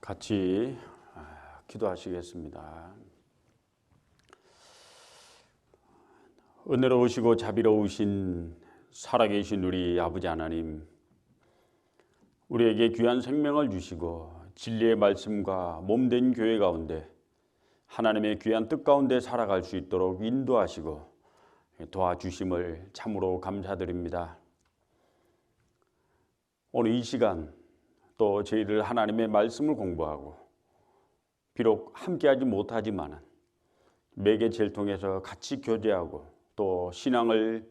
같이 기도하시겠습니다. 은혜로우시고 자비로우신 살아계신 우리 아버지 하나님, 우리에게 귀한 생명을 주시고 진리의 말씀과 몸된 교회 가운데 하나님의 귀한 뜻 가운데 살아갈 수 있도록 인도하시고 도와주심을 참으로 감사드립니다. 오늘 이 시간 또 저희들 하나님의 말씀을 공부하고 비록 함께하지 못하지만 매개체를 통해서 같이 교제하고 또 신앙을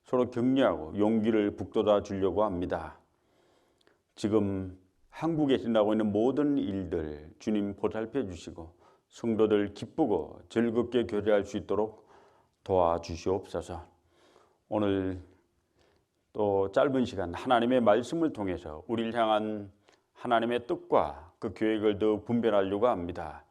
서로 격려하고 용기를 북돋아 주려고 합니다. 지금 한국에 일어나고 있는 모든 일들 주님 보살펴 주시고 성도들 기쁘고 즐겁게 교제할 수 있도록 도와주시옵소서. 오늘 또 짧은 시간 하나님의 말씀을 통해서 우리를 향한 하나님의 뜻과 그 계획을 더 분별하려고 합니다.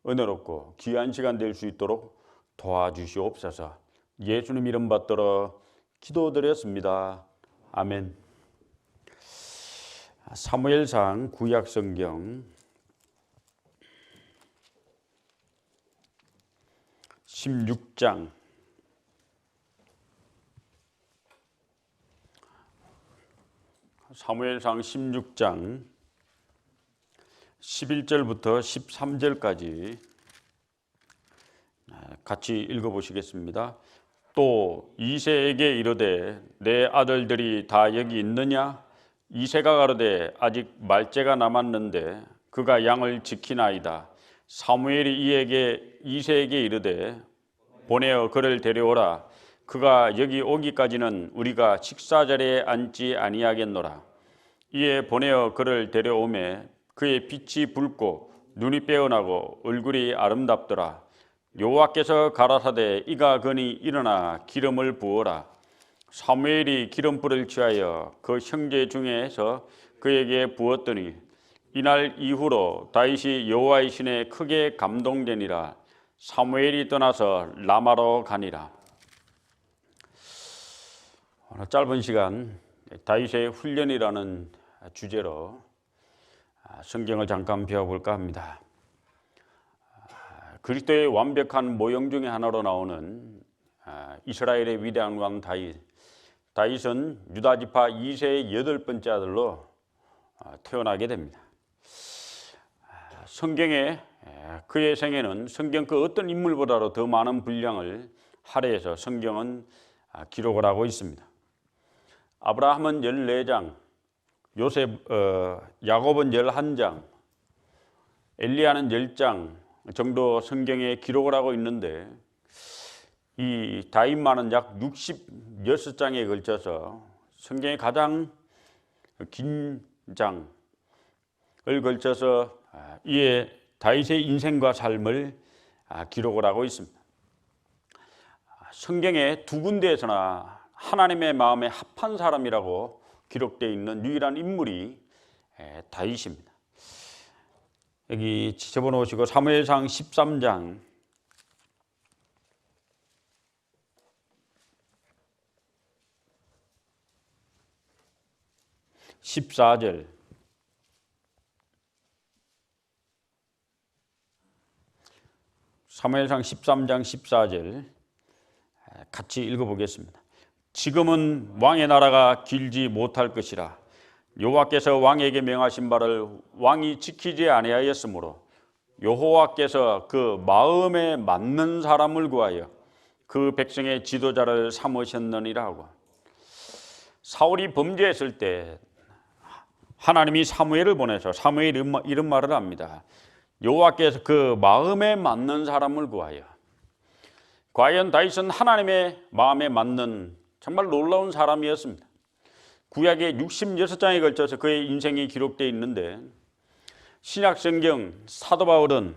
은혜롭고 귀한 시간 될 수 있도록 도와주시옵소서. 예수님 이름 받들어 기도드렸습니다. 아멘. 사무엘상 구약성경 16장 사무엘상 16장 11절부터 13절까지 같이 읽어보시겠습니다. 또 이새에게 이르되 내 아들들이 다 여기 있느냐? 이새가 가로되 아직 말째가 남았는데 그가 양을 지키나이다. 사무엘이 이새에게 이르되 보내어 그를 데려오라. 그가 여기 오기까지는 우리가 식사자리에 앉지 아니하겠노라. 이에 보내어 그를 데려오매 그의 빛이 붉고 눈이 빼어나고 얼굴이 아름답더라. 여호와께서 가라사대 이가 거니 일어나 기름을 부어라. 사무엘이 기름불을 취하여 그 형제 중에서 그에게 부었더니 이날 이후로 다윗이 여호와의 신에 크게 감동되니라. 사무엘이 떠나서 라마로 가니라. 오늘 짧은 시간 다윗의 훈련이라는 주제로 성경을 잠깐 배워볼까 합니다. 그리스도의 완벽한 모형 중에 하나로 나오는 이스라엘의 위대한 왕 다윗은 유다지파 2세의 8번째 아들로 태어나게 됩니다. 성경에 그의 생애는 성경 그 어떤 인물보다도 더 많은 분량을 할애해서 성경은 기록을 하고 있습니다. 아브라함은 14장, 야곱은 11장, 엘리야는 10장 정도 성경에 기록을 하고 있는데 이 다윗만은 약 66장에 걸쳐서 성경의 가장 긴 장을 걸쳐서 이에 다윗의 인생과 삶을 기록을 하고 있습니다. 성경의 두 군데에서나 하나님의 마음에 합한 사람이라고 기록되어 있는 유일한 인물이 다윗입니다. 여기 접어놓으시고 사무엘상 13장 14절 사무엘상 13장 14절 같이 읽어보겠습니다. 지금은 왕의 나라가 길지 못할 것이라. 여호와께서 왕에게 명하신 바를 왕이 지키지 아니하였으므로 여호와께서 그 마음에 맞는 사람을 구하여 그 백성의 지도자를 삼으셨느니라 하고, 사울이 범죄했을 때 하나님이 사무엘을 보내서 사무엘이 이런 말을 합니다. 여호와께서 그 마음에 맞는 사람을 구하여. 과연 다윗은 하나님의 마음에 맞는 정말 놀라운 사람이었습니다. 구약의 66장에 걸쳐서 그의 인생이 기록되어 있는데 신약성경 사도 바울은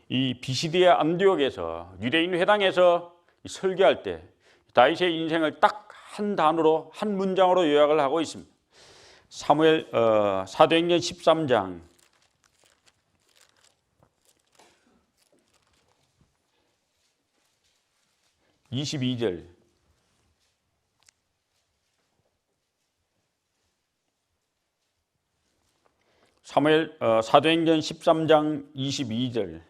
이 비시디아 안디옥에서 유대인 회당에서 설교할 때 다윗의 인생을 딱 한 단어로 한 문장으로 요약을 하고 있습니다. 사도행전 13장 22절 사도행전 13장 22절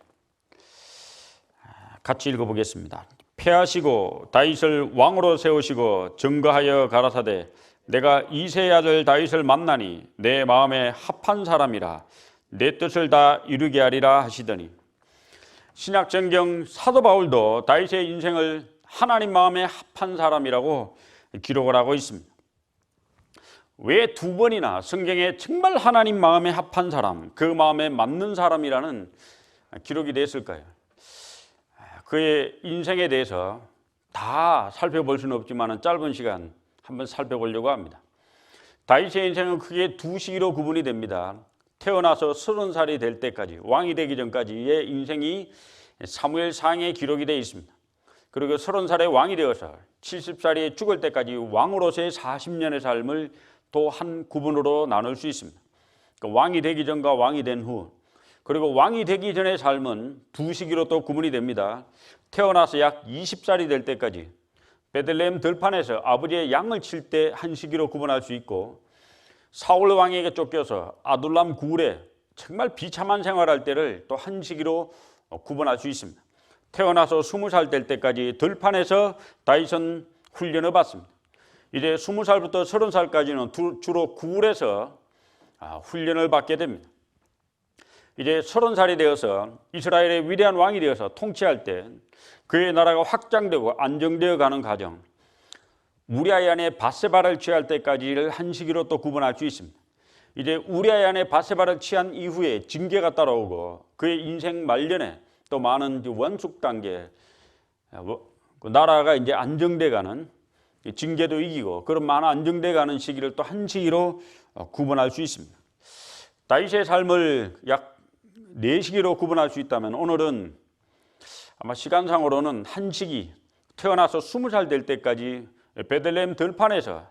같이 읽어보겠습니다. 패하시고 다윗을 왕으로 세우시고 증거하여 가라사대 내가 이새의 아들 다윗을 만나니 내 마음에 합한 사람이라 내 뜻을 다 이루게 하리라 하시더니, 신약 성경 사도 바울도 다윗의 인생을 하나님 마음에 합한 사람이라고 기록을 하고 있습니다. 왜 두 번이나 성경에 정말 하나님 마음에 합한 사람, 그 마음에 맞는 사람이라는 기록이 됐을까요? 그의 인생에 대해서 다 살펴볼 수는 없지만 짧은 시간 한번 살펴보려고 합니다. 다윗의 인생은 크게 두 시기로 구분이 됩니다. 태어나서 30살이 될 때까지, 왕이 되기 전까지의 인생이 사무엘상에 기록이 되어 있습니다. 그리고 30살에 왕이 되어서 70살이 죽을 때까지 왕으로서의 40년의 삶을 또 한 구분으로 나눌 수 있습니다. 그러니까 왕이 되기 전과 왕이 된 후, 그리고 왕이 되기 전의 삶은 두 시기로 또 구분이 됩니다. 태어나서 약 20살이 될 때까지 베들레헴 들판에서 아버지의 양을 칠 때 한 시기로 구분할 수 있고, 사울 왕에게 쫓겨서 아둘람 굴에 정말 비참한 생활할 때를 또 한 시기로 구분할 수 있습니다. 태어나서 20살 될 때까지 들판에서 다윗은 훈련을 받습니다. 이제 20살부터 30살까지는 주로 굴에서 훈련을 받게 됩니다. 이제 30살이 되어서 이스라엘의 위대한 왕이 되어서 통치할 때 그의 나라가 확장되고 안정되어 가는 과정, 우리아의 아내 밧세바를 취할 때까지를 한 시기로 또 구분할 수 있습니다. 이제 우리아의 아내 밧세바를 취한 이후에 징계가 따라오고 그의 인생 말년에 또 많은 원숙 단계, 나라가 이제 안정돼가는, 징계도 이기고 그런 많은 안정돼가는 시기를 또 한 시기로 구분할 수 있습니다. 다윗의 삶을 약 4시기로 구분할 수 있다면 오늘은 아마 시간상으로는 한 시기, 태어나서 20살 될 때까지 베들레헴 들판에서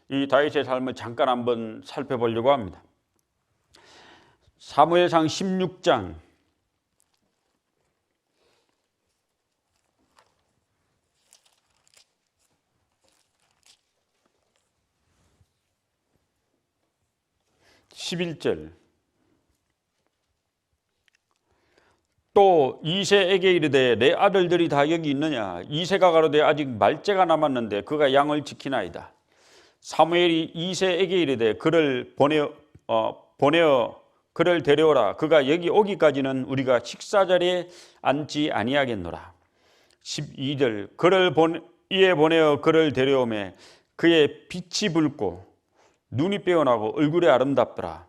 이 다윗의 삶을 잠깐 한번 살펴보려고 합니다. 사무엘상 16장 11절. 또 이새에게 이르되 내 아들들이 다 여기 있느냐? 이새가 가로되 아직 말째가 남았는데 그가 양을 지키나이다. 사무엘이 이새에게 이르되 그를 보내어 그를 데려오라. 그가 여기 오기까지는 우리가 식사자리에 앉지 아니하겠노라. 12절. 그를 이에 보내어 그를 데려오매 그의 빛이 붉고 눈이 빼어나고 얼굴이 아름답더라.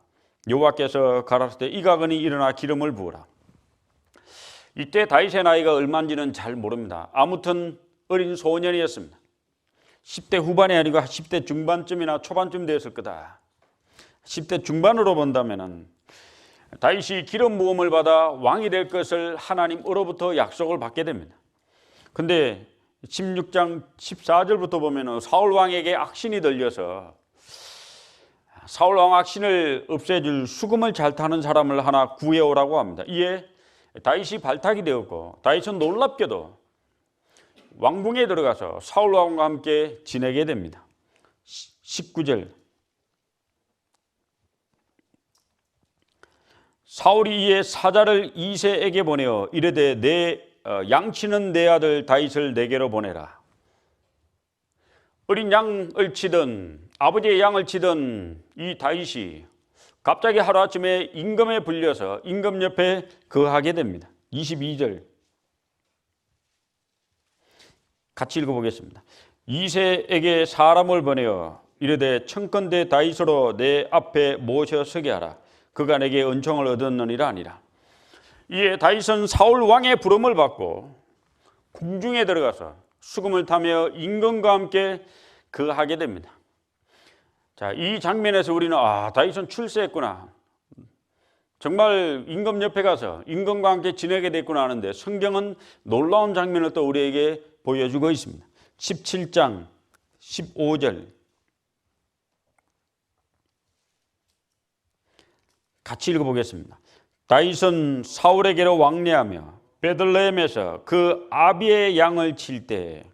여호와께서 가라사대 이가거니 일어나 기름을 부으라. 이때 다윗의 나이가 얼마인지는 잘 모릅니다. 아무튼 어린 소년이었습니다. 10대 후반이 아니고 10대 중반쯤이나 초반쯤 되었을 거다. 10대 중반으로 본다면 다윗이 기름 부음을 받아 왕이 될 것을 하나님으로부터 약속을 받게 됩니다. 근데 16장 14절부터 보면 사울 왕에게 악신이 들려서 사울 왕 악신을 없애줄 수금을 잘 타는 사람을 하나 구해오라고 합니다. 이에 다윗이 발탁이 되었고, 다윗은 놀랍게도 왕궁에 들어가서 사울 왕과 함께 지내게 됩니다. 19절. 사울이 이에 사자를 이새에게 보내어 이르되 내 양치는 내 아들 다윗을 내게로 보내라. 어린 양을 치던, 아버지의 양을 치던 이 다윗이 갑자기 하루아침에 임금에 불려서 임금 옆에 거하게 됩니다. 22절 같이 읽어보겠습니다. 이새에게 사람을 보내어 이르되 청컨대 다윗으로 내 앞에 모셔 서게 하라. 그가 내게 은총을 얻었느니라 하니라. 이에 다윗은 사울 왕의 부름을 받고 궁중에 들어가서 수금을 타며 임금과 함께 거하게 됩니다. 자, 이 장면에서 우리는 다윗은 출세했구나, 정말 임금 옆에 가서 임금과 함께 지내게 됐구나 하는데, 성경은 놀라운 장면을 또 우리에게 보여주고 있습니다. 17장 15절 같이 읽어보겠습니다. 다윗은 사울에게로 왕래하며 베들레헴에서 그 아비의 양을 칠 때,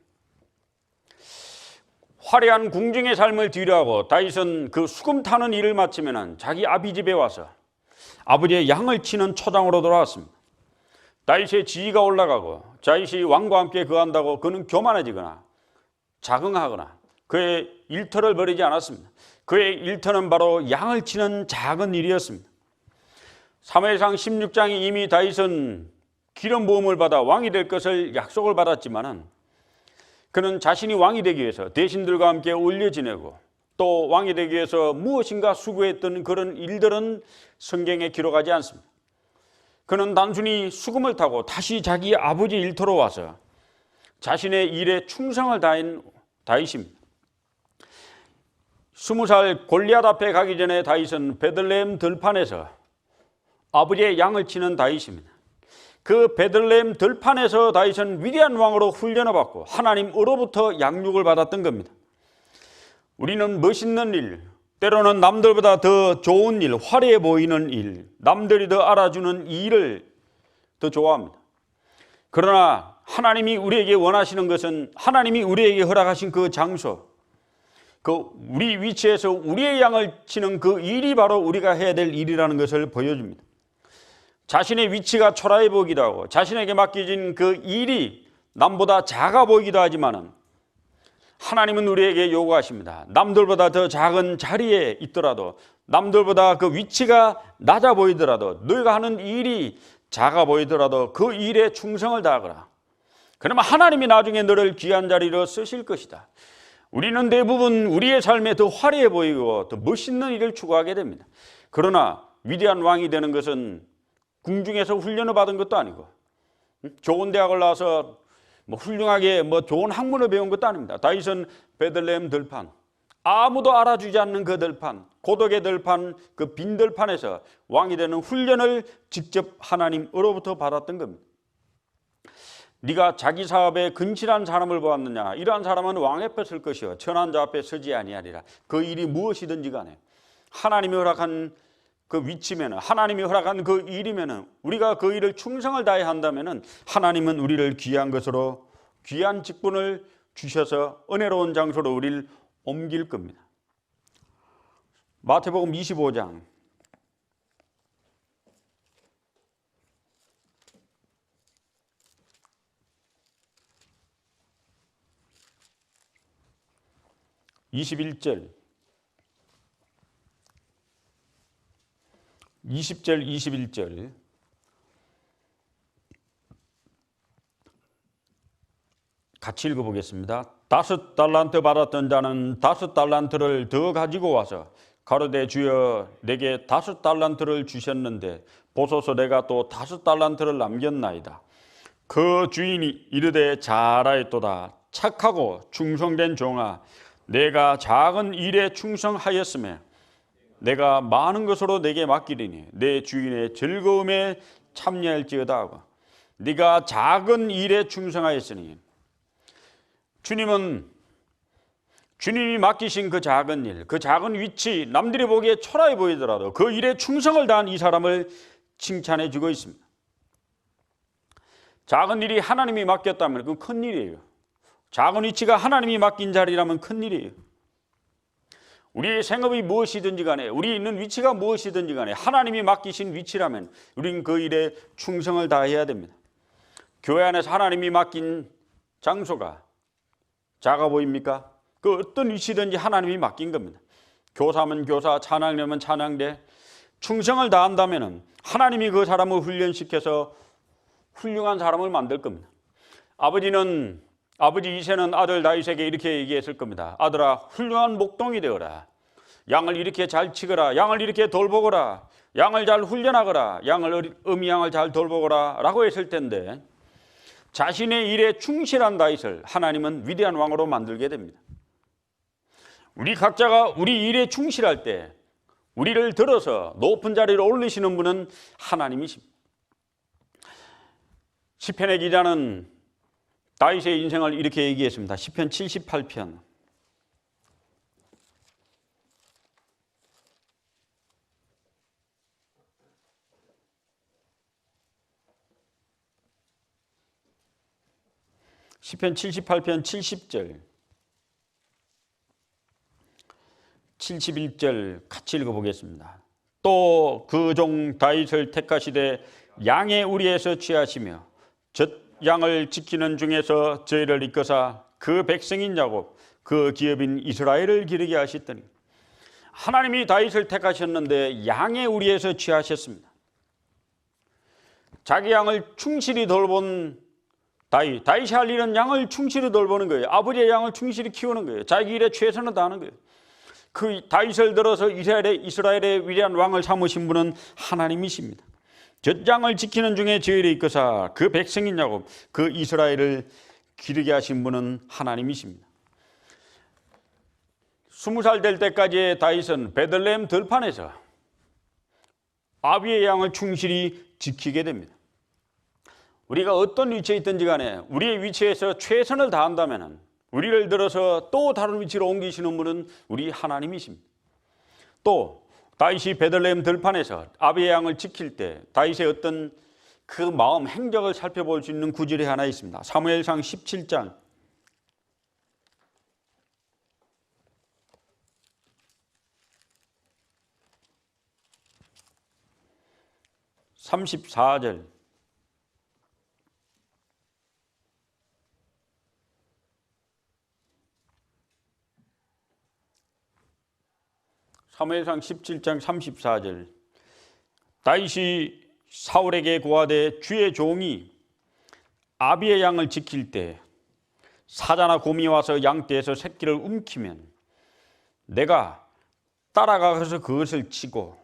화려한 궁중의 삶을 뒤로하고 다윗은 그 수금 타는 일을 마치면 자기 아비 집에 와서 아버지의 양을 치는 초장으로 돌아왔습니다. 다윗의 지위가 올라가고 다윗이 왕과 함께 거한다고 그는 교만해지거나 자긍하거나 그의 일터를 벌이지 않았습니다. 그의 일터는 바로 양을 치는 작은 일이었습니다. 사무엘상 16장에 이미 다윗은 기름 부음을 받아 왕이 될 것을 약속을 받았지만은 그는 자신이 왕이 되기 위해서 대신들과 함께 올려 지내고 또 왕이 되기 위해서 무엇인가 수고했던 그런 일들은 성경에 기록하지 않습니다. 그는 단순히 수금을 타고 다시 자기 아버지 일터로 와서 자신의 일에 충성을 다한 다윗입니다. 20살 골리앗 앞에 가기 전에 다윗은 베들레헴 들판에서 아버지의 양을 치는 다윗입니다. 그 베들레헴 들판에서 다윗은 위대한 왕으로 훈련을 받고 하나님으로부터 양육을 받았던 겁니다. 우리는 멋있는 일, 때로는 남들보다 더 좋은 일, 화려해 보이는 일, 남들이 더 알아주는 일을 더 좋아합니다. 그러나 하나님이 우리에게 원하시는 것은 하나님이 우리에게 허락하신 그 장소, 그 우리 위치에서 우리의 양을 치는 그 일이 바로 우리가 해야 될 일이라는 것을 보여줍니다. 자신의 위치가 초라해 보이기도 하고 자신에게 맡겨진 그 일이 남보다 작아 보이기도 하지만은 하나님은 우리에게 요구하십니다. 남들보다 더 작은 자리에 있더라도 남들보다 그 위치가 낮아 보이더라도 너희가 하는 일이 작아 보이더라도 그 일에 충성을 다하거라. 그러면 하나님이 나중에 너를 귀한 자리로 쓰실 것이다. 우리는 대부분 우리의 삶에 더 화려해 보이고 더 멋있는 일을 추구하게 됩니다. 그러나 위대한 왕이 되는 것은 궁중에서 훈련을 받은 것도 아니고 좋은 대학을 나와서 훌륭하게 좋은 학문을 배운 것도 아닙니다. 다윗은 베들레헴 들판, 아무도 알아주지 않는 그 들판, 고독의 들판, 그 빈 들판에서 왕이 되는 훈련을 직접 하나님으로부터 받았던 겁니다. 네가 자기 사업에 근실한 사람을 보았느냐? 이러한 사람은 왕 앞에 설 것이요 천한 자 앞에 서지 아니하리라. 그 일이 무엇이든지 간에 하나님이 허락한 그 위치면은 하나님이 허락한 그 일이면은 우리가 그 일을 충성을 다해야 한다면은 하나님은 우리를 귀한 것으로 귀한 직분을 주셔서 은혜로운 장소로 우리를 옮길 겁니다. 마태복음 25장 21절 20절 21절 같이 읽어보겠습니다. 5달란트 받았던 자는 5달란트를 더 가지고 와서 가로되 주여 내게 5달란트를 주셨는데 보소서 내가 또 5달란트를 남겼나이다. 그 주인이 이르되 잘하였도다. 착하고 충성된 종아, 내가 작은 일에 충성하였으며 내가 많은 것으로 내게 맡기리니 내 주인의 즐거움에 참여할지어다 하고 네가 작은 일에 충성하였으니 주님이 맡기신 그 작은 일, 그 작은 위치, 남들이 보기에 초라해 보이더라도 그 일에 충성을 다한 이 사람을 칭찬해 주고 있습니다. 작은 일이 하나님이 맡겼다면 그건 큰 일이에요. 작은 위치가 하나님이 맡긴 자리라면 큰 일이에요. 우리의 생업이 무엇이든지 간에 우리 있는 위치가 무엇이든지 간에 하나님이 맡기신 위치라면 우리는 그 일에 충성을 다해야 됩니다. 교회 안에서 하나님이 맡긴 장소가 작아 보입니까? 그 어떤 위치든지 하나님이 맡긴 겁니다. 교사면 교사, 찬양대면 찬양대, 충성을 다한다면 하나님이 그 사람을 훈련시켜서 훌륭한 사람을 만들 겁니다. 아버지 이새는 아들 다윗에게 이렇게 얘기했을 겁니다. 아들아, 훌륭한 목동이 되어라. 양을 이렇게 잘 치거라. 양을 이렇게 돌보거라. 양을 잘 훈련하거라. 어미 양을 잘 돌보거라 라고 했을 텐데 자신의 일에 충실한 다윗을 하나님은 위대한 왕으로 만들게 됩니다. 우리 각자가 우리 일에 충실할 때 우리를 들어서 높은 자리로 올리시는 분은 하나님이십니다. 시편의 기자는 다윗의 인생을 이렇게 얘기했습니다. 시편 78편 70절 71절 같이 읽어보겠습니다. 또 그 종 다윗을 택하시되 양의 우리에서 취하시며 젖 양을 지키는 중에서 저희를 이끌사 그 백성인 야곱 그 기업인 이스라엘을 기르게 하셨더니. 하나님이 다윗을 택하셨는데 양의 우리에서 취하셨습니다. 자기 양을 충실히 돌본 다윗이 할 일은 양을 충실히 돌보는 거예요. 아버지의 양을 충실히 키우는 거예요. 자기 일에 최선을 다하는 거예요. 그 다윗을 들어서 이스라엘의 위대한 왕을 삼으신 분은 하나님이십니다. 젖양을 지키는 중에 저희를 이끌사 그 백성인 야곱 그 이스라엘을 기르게 하신 분은 하나님이십니다. 20살 될 때까지의 다윗은 베들레헴 들판에서 아비의 양을 충실히 지키게 됩니다. 우리가 어떤 위치에 있든지 간에 우리의 위치에서 최선을 다한다면 우리를 들어서 또 다른 위치로 옮기시는 분은 우리 하나님이십니다. 또 다윗이 베들레헴 들판에서 아비의 양을 지킬 때 다윗의 어떤 그 마음 행적을 살펴볼 수 있는 구절이 하나 있습니다. 사무엘상 17장 34절. 사무엘상 17장 34절. 다윗이 사울에게 고하되 주의 종이 아비의 양을 지킬 때 사자나 곰이 와서 양떼에서 새끼를 움키면 내가 따라가서 그것을 치고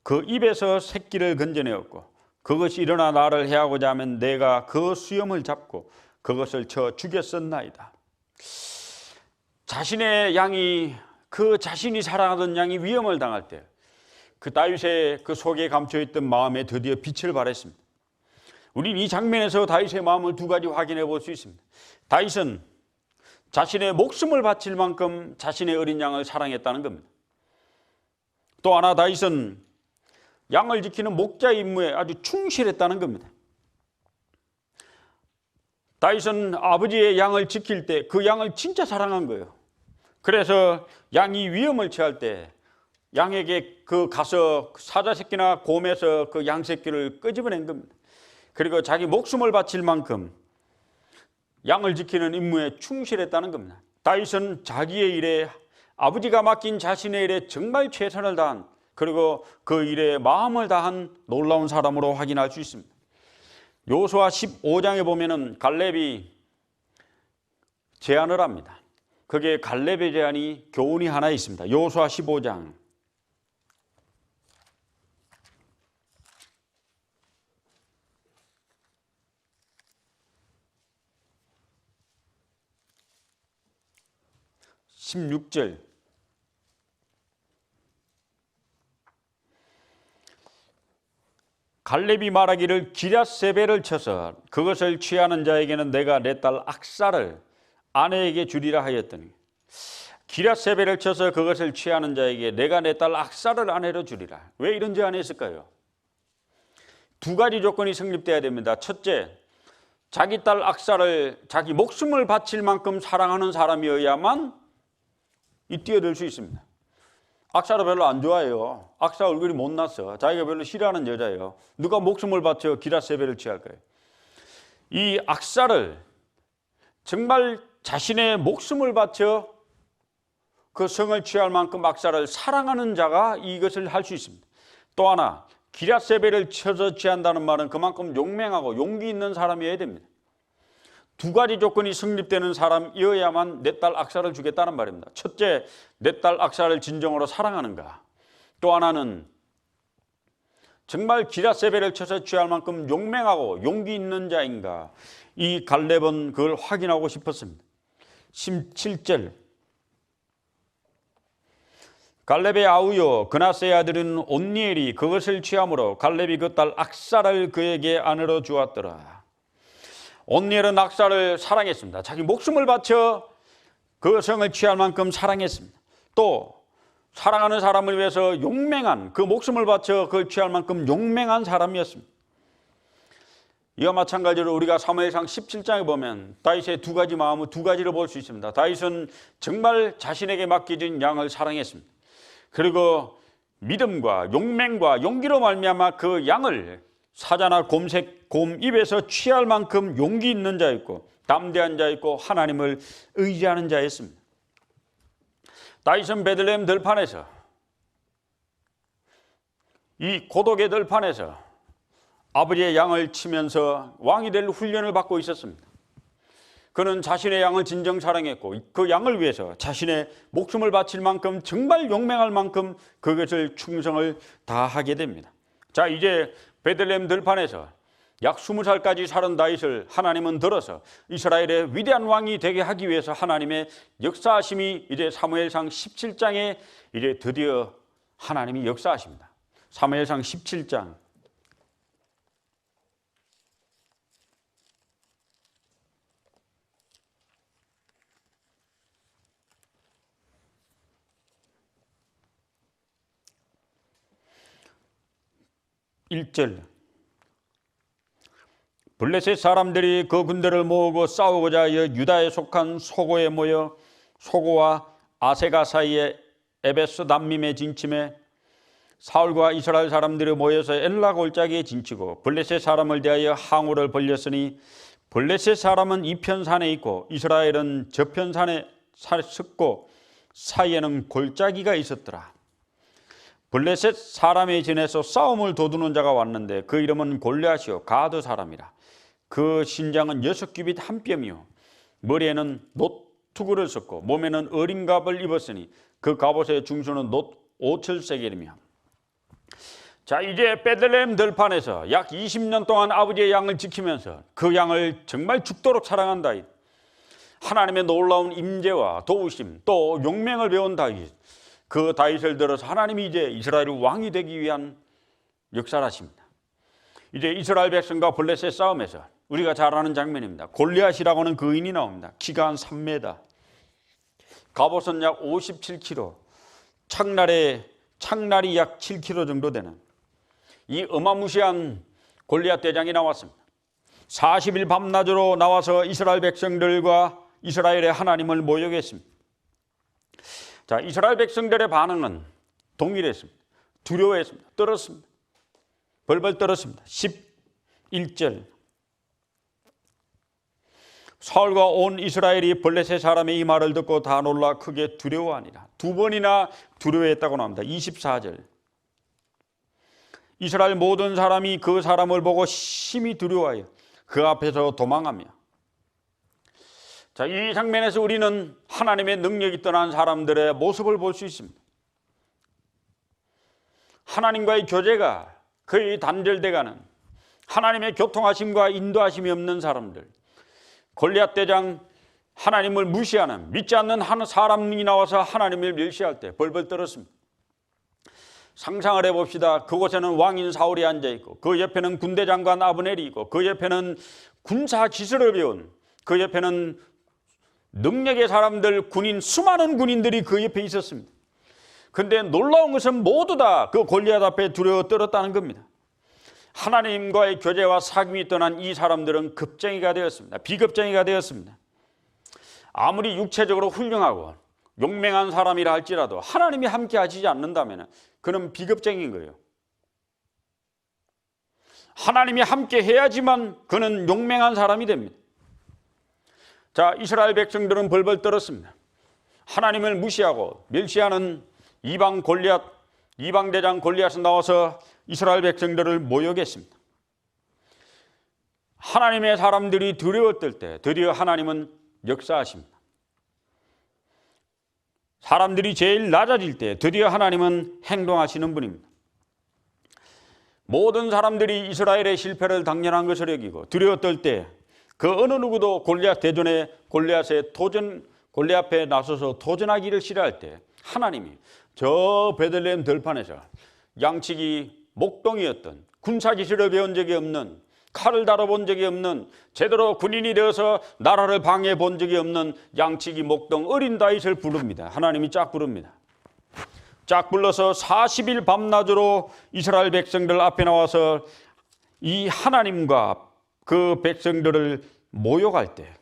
그 입에서 새끼를 건져내었고 그것이 일어나 나를 해하고자 하면 내가 그 수염을 잡고 그것을 쳐 죽였었나이다. 자신의 양이 그 자신이 사랑하던 양이 위험을 당할 때 그 다윗의 그 속에 감춰있던 마음에 드디어 빛을 발했습니다. 우리는 이 장면에서 다윗의 마음을 두 가지 확인해 볼 수 있습니다. 다윗은 자신의 목숨을 바칠 만큼 자신의 어린 양을 사랑했다는 겁니다. 또 하나 다윗은 양을 지키는 목자의 임무에 아주 충실했다는 겁니다. 다윗은 아버지의 양을 지킬 때 그 양을 진짜 사랑한 거예요. 그래서 양이 위험을 처할 때 양에게 그 가서 사자 새끼나 곰에서 그 양 새끼를 끄집어낸 겁니다. 그리고 자기 목숨을 바칠 만큼 양을 지키는 임무에 충실했다는 겁니다. 다윗은 자기의 일에 아버지가 맡긴 자신의 일에 정말 최선을 다한 그리고 그 일에 마음을 다한 놀라운 사람으로 확인할 수 있습니다. 여호수아 15장에 보면은 갈렙이 제안을 합니다. 그게 갈렙의 제안이 교훈이 하나 있습니다. 여호수아 15장 16절. 갈렙이 말하기를 기럇세벨을 쳐서 그것을 취하는 자에게는 내가 내 딸 악사를 아내에게 주리라 하였더니 기럇세벨을 쳐서 그것을 취하는 자에게 내가 내 딸 악사를 아내로 주리라. 왜 이런 제안을 했을까요? 두 가지 조건이 성립돼야 됩니다. 첫째, 자기 딸 악사를 자기 목숨을 바칠 만큼 사랑하는 사람이어야만 이 뛰어들 수 있습니다. 악사를 별로 안 좋아해요. 악사 얼굴이 못났어. 자기가 별로 싫어하는 여자예요. 누가 목숨을 바쳐 기럇세벨을 취할까요? 이 악사를 정말 자신의 목숨을 바쳐 그 성을 취할 만큼 악사를 사랑하는 자가 이것을 할 수 있습니다. 또 하나, 기럇세벨을 쳐서 취한다는 말은 그만큼 용맹하고 용기 있는 사람이어야 됩니다. 두 가지 조건이 성립되는 사람이어야만 내 딸 악사를 주겠다는 말입니다. 첫째, 내 딸 악사를 진정으로 사랑하는가. 또 하나는 정말 기럇세벨을 쳐서 취할 만큼 용맹하고 용기 있는 자인가. 이 갈렙은 그걸 확인하고 싶었습니다. 17절. 갈렙의 아우요 그나스의 아들은 온니엘이 그것을 취함으로 갈렙이 그 딸 악사를 그에게 아내로 주었더라. 온니엘은 악사를 사랑했습니다. 자기 목숨을 바쳐 그 성을 취할 만큼 사랑했습니다. 또 사랑하는 사람을 위해서 용맹한 그 목숨을 바쳐 그걸 취할 만큼 용맹한 사람이었습니다. 이와 마찬가지로 우리가 사무엘상 17장에 보면 다윗의 두 가지 마음을 두 가지로 볼 수 있습니다. 다윗은 정말 자신에게 맡겨진 양을 사랑했습니다. 그리고 믿음과 용맹과 용기로 말미암아 그 양을 사자나 곰 입에서 취할 만큼 용기 있는 자였고 담대한 자였고 하나님을 의지하는 자였습니다. 다윗은 베들레헴 들판에서, 이 고독의 들판에서 아버지의 양을 치면서 왕이 될 훈련을 받고 있었습니다. 그는 자신의 양을 진정 사랑했고 그 양을 위해서 자신의 목숨을 바칠 만큼, 정말 용맹할 만큼 그것을 충성을 다하게 됩니다. 자, 이제 베들레헴 들판에서 약 20살까지 살은 다윗을 하나님은 들어서 이스라엘의 위대한 왕이 되게 하기 위해서 하나님의 역사하심이 이제 사무엘상 17장에 이제 드디어 하나님이 역사하십니다. 사무엘상 17장 1절. 블레셋 사람들이 그 군대를 모으고 싸우고자 하여 유다에 속한 소고에 모여 소고와 아세가 사이에 에베스 남밈에 진침해 사울과 이스라엘 사람들이 모여서 엘라 골짜기에 진치고 블레셋 사람을 대하여 항우를 벌렸으니 블레셋 사람은 이편 산에 있고 이스라엘은 저편 산에 섰고 사이에는 골짜기가 있었더라. 블레셋 사람의 진에서 싸움을 도두는 자가 왔는데 그 이름은 골리앗이요 가드 사람이라. 그 신장은 6규빗 한 뼘이요 머리에는 놋투구를 썼고 몸에는 어린갑을 입었으니 그 갑옷의 중수는 놋 5철세겔이며. 자, 이제 베들레헴 들판에서 약 20년 동안 아버지의 양을 지키면서 그 양을 정말 죽도록 사랑한 다윗, 하나님의 놀라운 임재와 도우심 또 용맹을 배운 다윗, 그 다윗을 들어서 하나님이 이제 이스라엘 왕이 되기 위한 역사를 하십니다. 이제 이스라엘 백성과 블레셋 싸움에서 우리가 잘 아는 장면입니다. 골리앗이라고 하는 거인이 나옵니다. 키가 한 3m, 갑옷은 약 57kg, 창날이 약 7kg 정도 되는 이 어마무시한 골리앗 대장이 나왔습니다. 40일 밤낮으로 나와서 이스라엘 백성들과 이스라엘의 하나님을 모욕했습니다. 자, 이스라엘 백성들의 반응은 동일했습니다. 두려워했습니다. 떨었습니다. 벌벌 떨었습니다. 11절. 사울과 온 이스라엘이 블레셋 사람의 이 말을 듣고 다 놀라 크게 두려워하니라. 2번이나 두려워했다고 나옵니다. 24절. 이스라엘 모든 사람이 그 사람을 보고 심히 두려워하여 그 앞에서 도망하며. 자, 이 장면에서 우리는 하나님의 능력이 떠난 사람들의 모습을 볼 수 있습니다. 하나님과의 교제가 거의 단절돼가는, 하나님의 교통하심과 인도하심이 없는 사람들, 골리앗 대장 하나님을 무시하는, 믿지 않는 한 사람이 나와서 하나님을 멸시할 때 벌벌 떨었습니다. 상상을 해봅시다. 그곳에는 왕인 사울이 앉아있고 그 옆에는 군대 장관 아브넬이 있고 그 옆에는 군사 기술을 배운, 그 옆에는 능력의 사람들, 군인, 수많은 군인들이 그 옆에 있었습니다. 그런데 놀라운 것은 모두 다 그 골리앗 앞에 두려워 떨었다는 겁니다. 하나님과의 교제와 사귐이 떠난 이 사람들은 겁쟁이가 되었습니다. 비겁쟁이가 되었습니다. 아무리 육체적으로 훌륭하고 용맹한 사람이라 할지라도 하나님이 함께 하시지 않는다면 그는 비겁쟁이인 거예요. 하나님이 함께 해야지만 그는 용맹한 사람이 됩니다. 자, 이스라엘 백성들은 벌벌 떨었습니다. 하나님을 무시하고 멸시하는 이방 대장 골리앗은 나와서 이스라엘 백성들을 모욕했습니다. 하나님의 사람들이 두려웠을 때 드디어 하나님은 역사하십니다. 사람들이 제일 낮아질 때 드디어 하나님은 행동하시는 분입니다. 모든 사람들이 이스라엘의 실패를 당연한 것을 여기고 두려웠을 때 그 어느 누구도 골리앗 대전에 골리앗에 나서서 도전하기를 싫어할 때 하나님이 저 베들레헴 들판에서 양치기 목동이었던, 군사기술을 배운 적이 없는, 칼을 다뤄본 적이 없는, 제대로 군인이 되어서 나라를 방해해 본 적이 없는 양치기 목동 어린 다윗을 부릅니다. 하나님이 쫙 부릅니다. 쫙 불러서 40일 밤낮으로 이스라엘 백성들 앞에 나와서 이 하나님과 그 백성들을 모욕할 때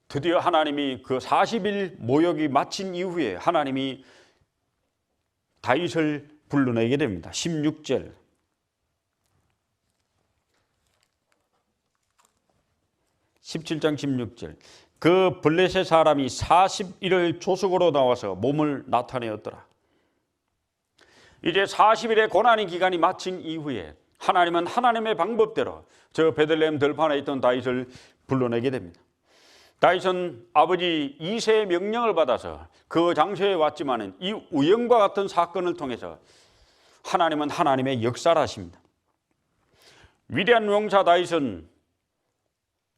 드디어 하나님이 그 40일 모욕이 마친 이후에 하나님이 다윗을 불러내게 됩니다. 16절. 17장 16절. 그 블레셋 사람이 40일을 조석으로 나와서 몸을 나타내었더라. 이제 40일의 고난의 기간이 마친 이후에 하나님은 하나님의 방법대로 저 베들레헴 들판에 있던 다윗을 불러내게 됩니다. 다윗은 아버지 이새의 명령을 받아서 그 장소에 왔지만 이 우연과 같은 사건을 통해서 하나님은 하나님의 역사를 하십니다. 위대한 용사 다윗은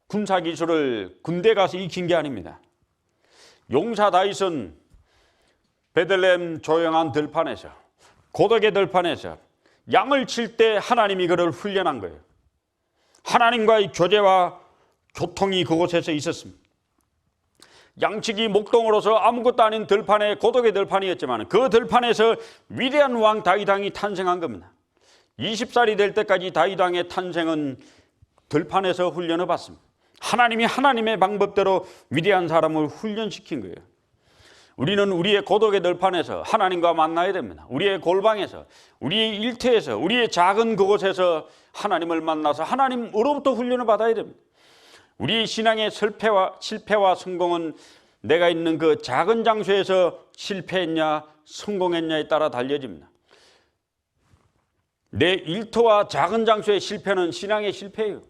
군사 기술을 군대 가서 익힌 게 아닙니다. 용사 다윗은 베들레헴 조용한 들판에서, 고독의 들판에서 양을 칠 때 하나님이 그를 훈련한 거예요. 하나님과의 교제와 교통이 그곳에서 있었습니다. 양치기 목동으로서 아무것도 아닌 들판에, 고독의 들판이었지만 그 들판에서 위대한 왕 다윗 왕이 탄생한 겁니다. 20살이 될 때까지 다윗 왕의 탄생은 들판에서 훈련을 받습니다. 하나님이 하나님의 방법대로 위대한 사람을 훈련시킨 거예요. 우리는 우리의 고독의 들판에서 하나님과 만나야 됩니다. 우리의 골방에서, 우리의 일터에서, 우리의 작은 그곳에서 하나님을 만나서 하나님으로부터 훈련을 받아야 됩니다. 우리 신앙의 실패와 성공은 내가 있는 그 작은 장소에서 실패했냐 성공했냐에 따라 달려집니다. 내 일터와 작은 장소의 실패는 신앙의 실패예요.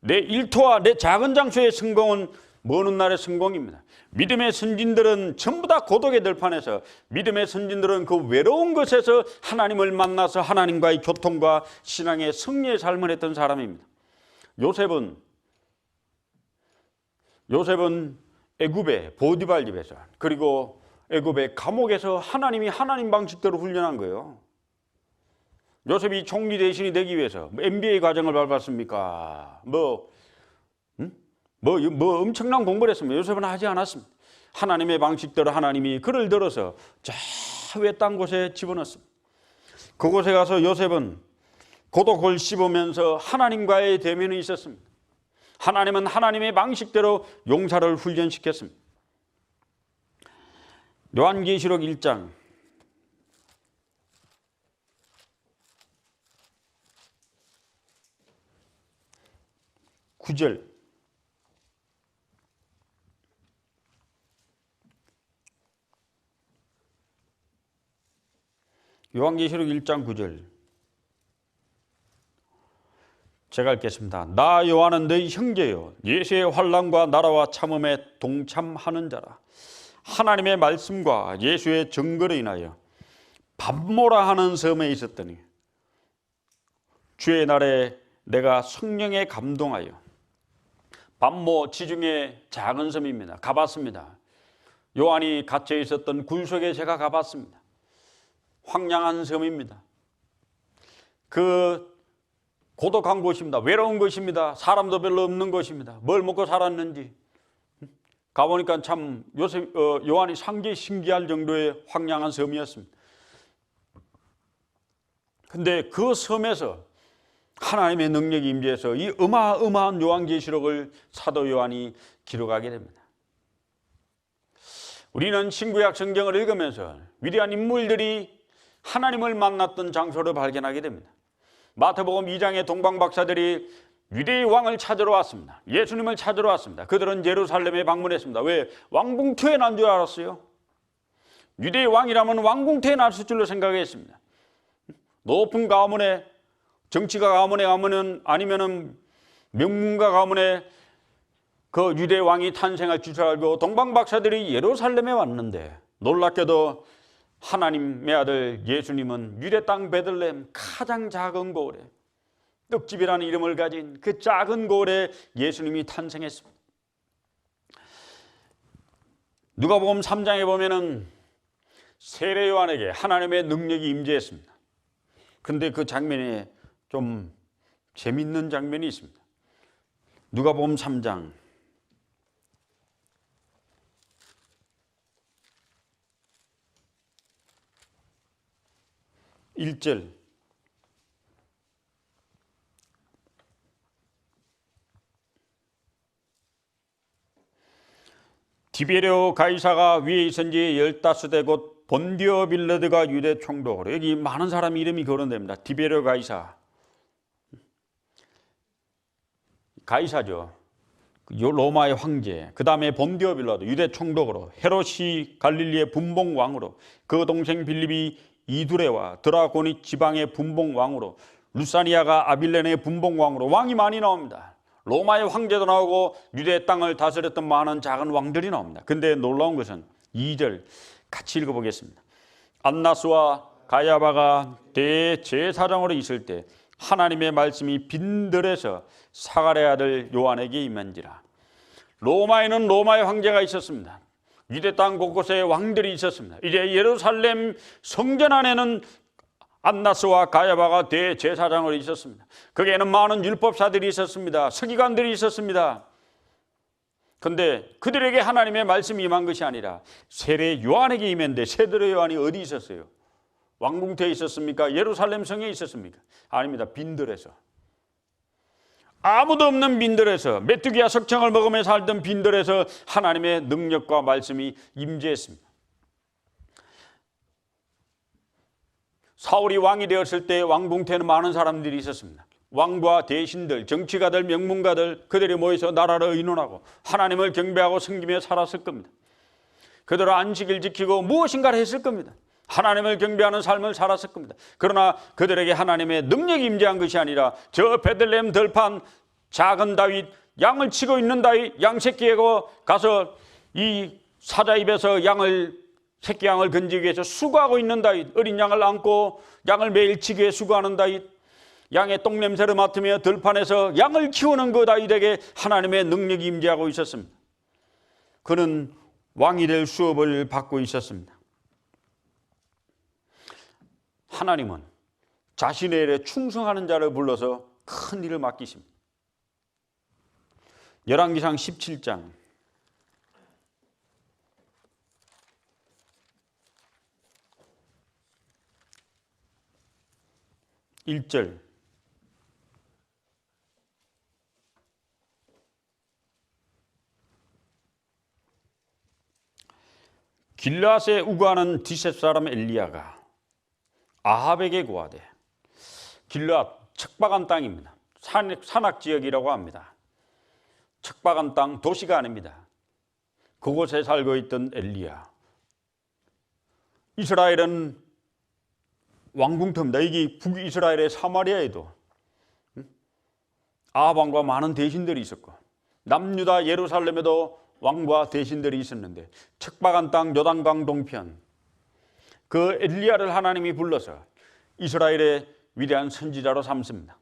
내 일터와 내 작은 장소의 성공은 먼 훗날의 성공입니다. 믿음의 선진들은 전부 다 고독의 들판에서, 믿음의 선진들은 그 외로운 것에서 하나님을 만나서 하나님과의 교통과 신앙의 승리의 삶을 했던 사람입니다. 요셉은 애굽의 보디발 집에서, 그리고 애굽의 감옥에서 하나님이 하나님 방식대로 훈련한 거예요. 요셉이 총리 대신이 되기 위해서 MBA 과정을 밟았습니까? 엄청난 공부를 했습니다. 요셉은 하지 않았습니다. 하나님의 방식대로 하나님이 그를 들어서 저 외딴 곳에 집어넣습니다. 그곳에 가서 요셉은 고독을 씹으면서 하나님과의 대면이 있었습니다. 하나님은 하나님의 방식대로 용사를 훈련시켰습니다. 요한계시록 1장 9절. 요한계시록 1장 9절. 제가 읽겠습니다. 나 요한은 너희 형제요 예수의 환난과 나라와 참음에 동참하는 자라. 하나님의 말씀과 예수의 증거로 인하여 밤모라 하는 섬에 있었더니 주의 날에 내가 성령에 감동하여, 밤모 지중해 작은 섬입니다. 가봤습니다. 요한이 갇혀 있었던 굴속에 제가 가봤습니다. 황량한 섬입니다. 그 고독한 곳입니다. 외로운 곳입니다. 사람도 별로 없는 곳입니다. 뭘 먹고 살았는지 가보니까 참 요한이 상당히 신기할 정도의 황량한 섬이었습니다. 근데 그 섬에서 하나님의 능력이 임재해서 이 어마어마한 요한계시록을 사도 요한이 기록하게 됩니다. 우리는 신구약 성경을 읽으면서 위대한 인물들이 하나님을 만났던 장소를 발견하게 됩니다. 마태복음 2장의 동방박사들이 유대의 왕을 찾으러 왔습니다. 예수님을 찾으러 왔습니다. 그들은 예루살렘에 방문했습니다. 왜? 왕궁 태어난 줄 알았어요. 유대의 왕이라면 왕궁 태어났을 줄로 생각했습니다. 높은 가문에, 정치가 가문에 가면은, 아니면은 명문가 가문에 그 유대 왕이 탄생할 줄 알고 동방박사들이 예루살렘에 왔는데, 놀랍게도 하나님의 아들 예수님은 유대 땅 베들레헴 가장 작은 고을에, 떡집이라는 이름을 가진 그 작은 고을에 예수님이 탄생했습니다. 누가복음 3장에 보면은 세례 요한에게 하나님의 능력이 임재했습니다. 그런데 그 장면에 좀 재밌는 장면이 있습니다. 누가복음 3장 1절. 디베레오 가이사가 위에 있은 지 15대 곧 본디오 빌라드가 유대 총독으로, 여기 많은 사람 이름이 거론됩니다. 디베르 가이사죠. 로마의 황제, 그 다음에 본디오 빌라도 유대 총독으로, 헤롯이 갈릴리의 분봉 왕으로, 그 동생 빌립이 이두레와 드라고니 지방의 분봉 왕으로, 루사니아가 아빌레네의 분봉 왕으로, 왕이 많이 나옵니다. 로마의 황제도 나오고 유대 땅을 다스렸던 많은 작은 왕들이 나옵니다. 근데 놀라운 것은 2절 같이 읽어보겠습니다. 안나스와 가야바가 대제사장으로 있을 때 하나님의 말씀이 빈들에서 사가랴의 아들 요한에게 임한지라. 로마에는 로마의 황제가 있었습니다. 유대 땅 곳곳에 왕들이 있었습니다. 이제 예루살렘 성전 안에는 안나스와 가야바가 대제사장으로 있었습니다. 거기에는 많은 율법사들이 있었습니다. 서기관들이 있었습니다. 그런데 그들에게 하나님의 말씀이 임한 것이 아니라 세례 요한에게 임했는데, 세례 요한이 어디 있었어요? 왕궁터에 있었습니까? 예루살렘 성에 있었습니까? 아닙니다. 빈들에서, 아무도 없는 빈들에서, 메뚜기야 석청을 먹으며 살던 빈들에서 하나님의 능력과 말씀이 임재했습니다. 사울이 왕이 되었을 때 왕궁터에는 많은 사람들이 있었습니다. 왕과 대신들, 정치가들, 명문가들, 그들이 모여서 나라를 의논하고 하나님을 경배하고 섬기며 살았을 겁니다. 그들은 안식일 지키고 무엇인가를 했을 겁니다. 하나님을 경배하는 삶을 살았을 겁니다. 그러나 그들에게 하나님의 능력이 임재한 것이 아니라 저 베들레헴 들판 작은 다윗, 양을 치고 있는 다윗, 양새끼에고 가서 이 사자 입에서 새끼 양을 건지기 위해서 수고하고 있는 다윗, 어린 양을 안고 양을 매일 치기 위해 수고하는 다윗, 양의 똥냄새를 맡으며 들판에서 양을 키우는 그 다윗에게 하나님의 능력이 임재하고 있었습니다. 그는 왕이 될 수업을 받고 있었습니다. 하나님은 자신의 일에 충성하는 자를 불러서 큰 일을 맡기십니다. 열왕기상 17장 1절. 길르앗에 우거하는 디셉 사람 엘리야가 아합에게 고하되, 길르앗 척박한 땅입니다. 산악지역이라고 합니다. 척박한 땅, 도시가 아닙니다. 그곳에 살고 있던 엘리야, 이스라엘은 왕궁터입니다. 여기 북이스라엘의 사마리아에도 아합 왕과 많은 대신들이 있었고, 남유다 예루살렘에도 왕과 대신들이 있었는데, 척박한 땅 요단강 동편, 그 엘리야를 하나님이 불러서 이스라엘의 위대한 선지자로 삼습니다.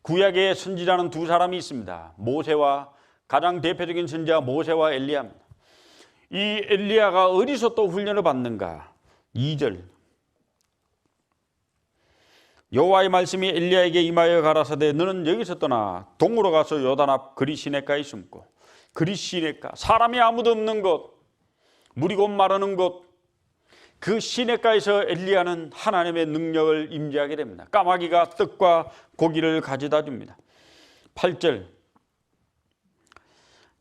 구약의 선지자는 두 사람이 있습니다. 모세와, 가장 대표적인 선지자 모세와 엘리야입니다. 이 엘리야가 어디서 또 훈련을 받는가? 2절. 여호와의 말씀이 엘리야에게 임하여 가라사대, 너는 여기서 떠나 동으로 가서 요단 앞 그리 시냇가에 숨고, 그리 시냇가, 사람이 아무도 없는 곳, 물이 곧 마르는 곳, 그 시냇가에서 엘리야는 하나님의 능력을 임재하게 됩니다. 까마귀가 떡과 고기를 가져다 줍니다. 8절.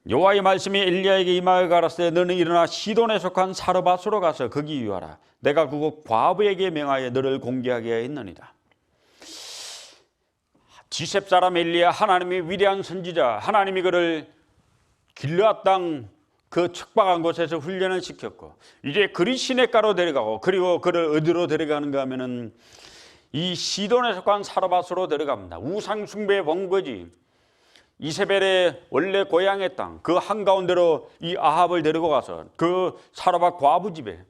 여호와의 말씀이 엘리야에게 임하여 가라사대, 너는 일어나 시돈에 속한 사르밧으로 가서 거기 유하라. 내가 그곳 과부에게 명하여 너를 공개하게 하였느니라. 디셉 사람 엘리야, 하나님의 위대한 선지자, 하나님이 그를 길르앗 땅 그 척박한 곳에서 훈련을 시켰고, 이제 그리 시냇가로 데려가고, 그리고 그를 어디로 데려가는가 하면은 이 시돈에 속한 사르밧으로 데려갑니다. 우상 숭배의 본거지, 이세벨의 원래 고향의 땅, 그 한가운데로 이 아합을 데리고 가서 그 사르밧 과부 집에,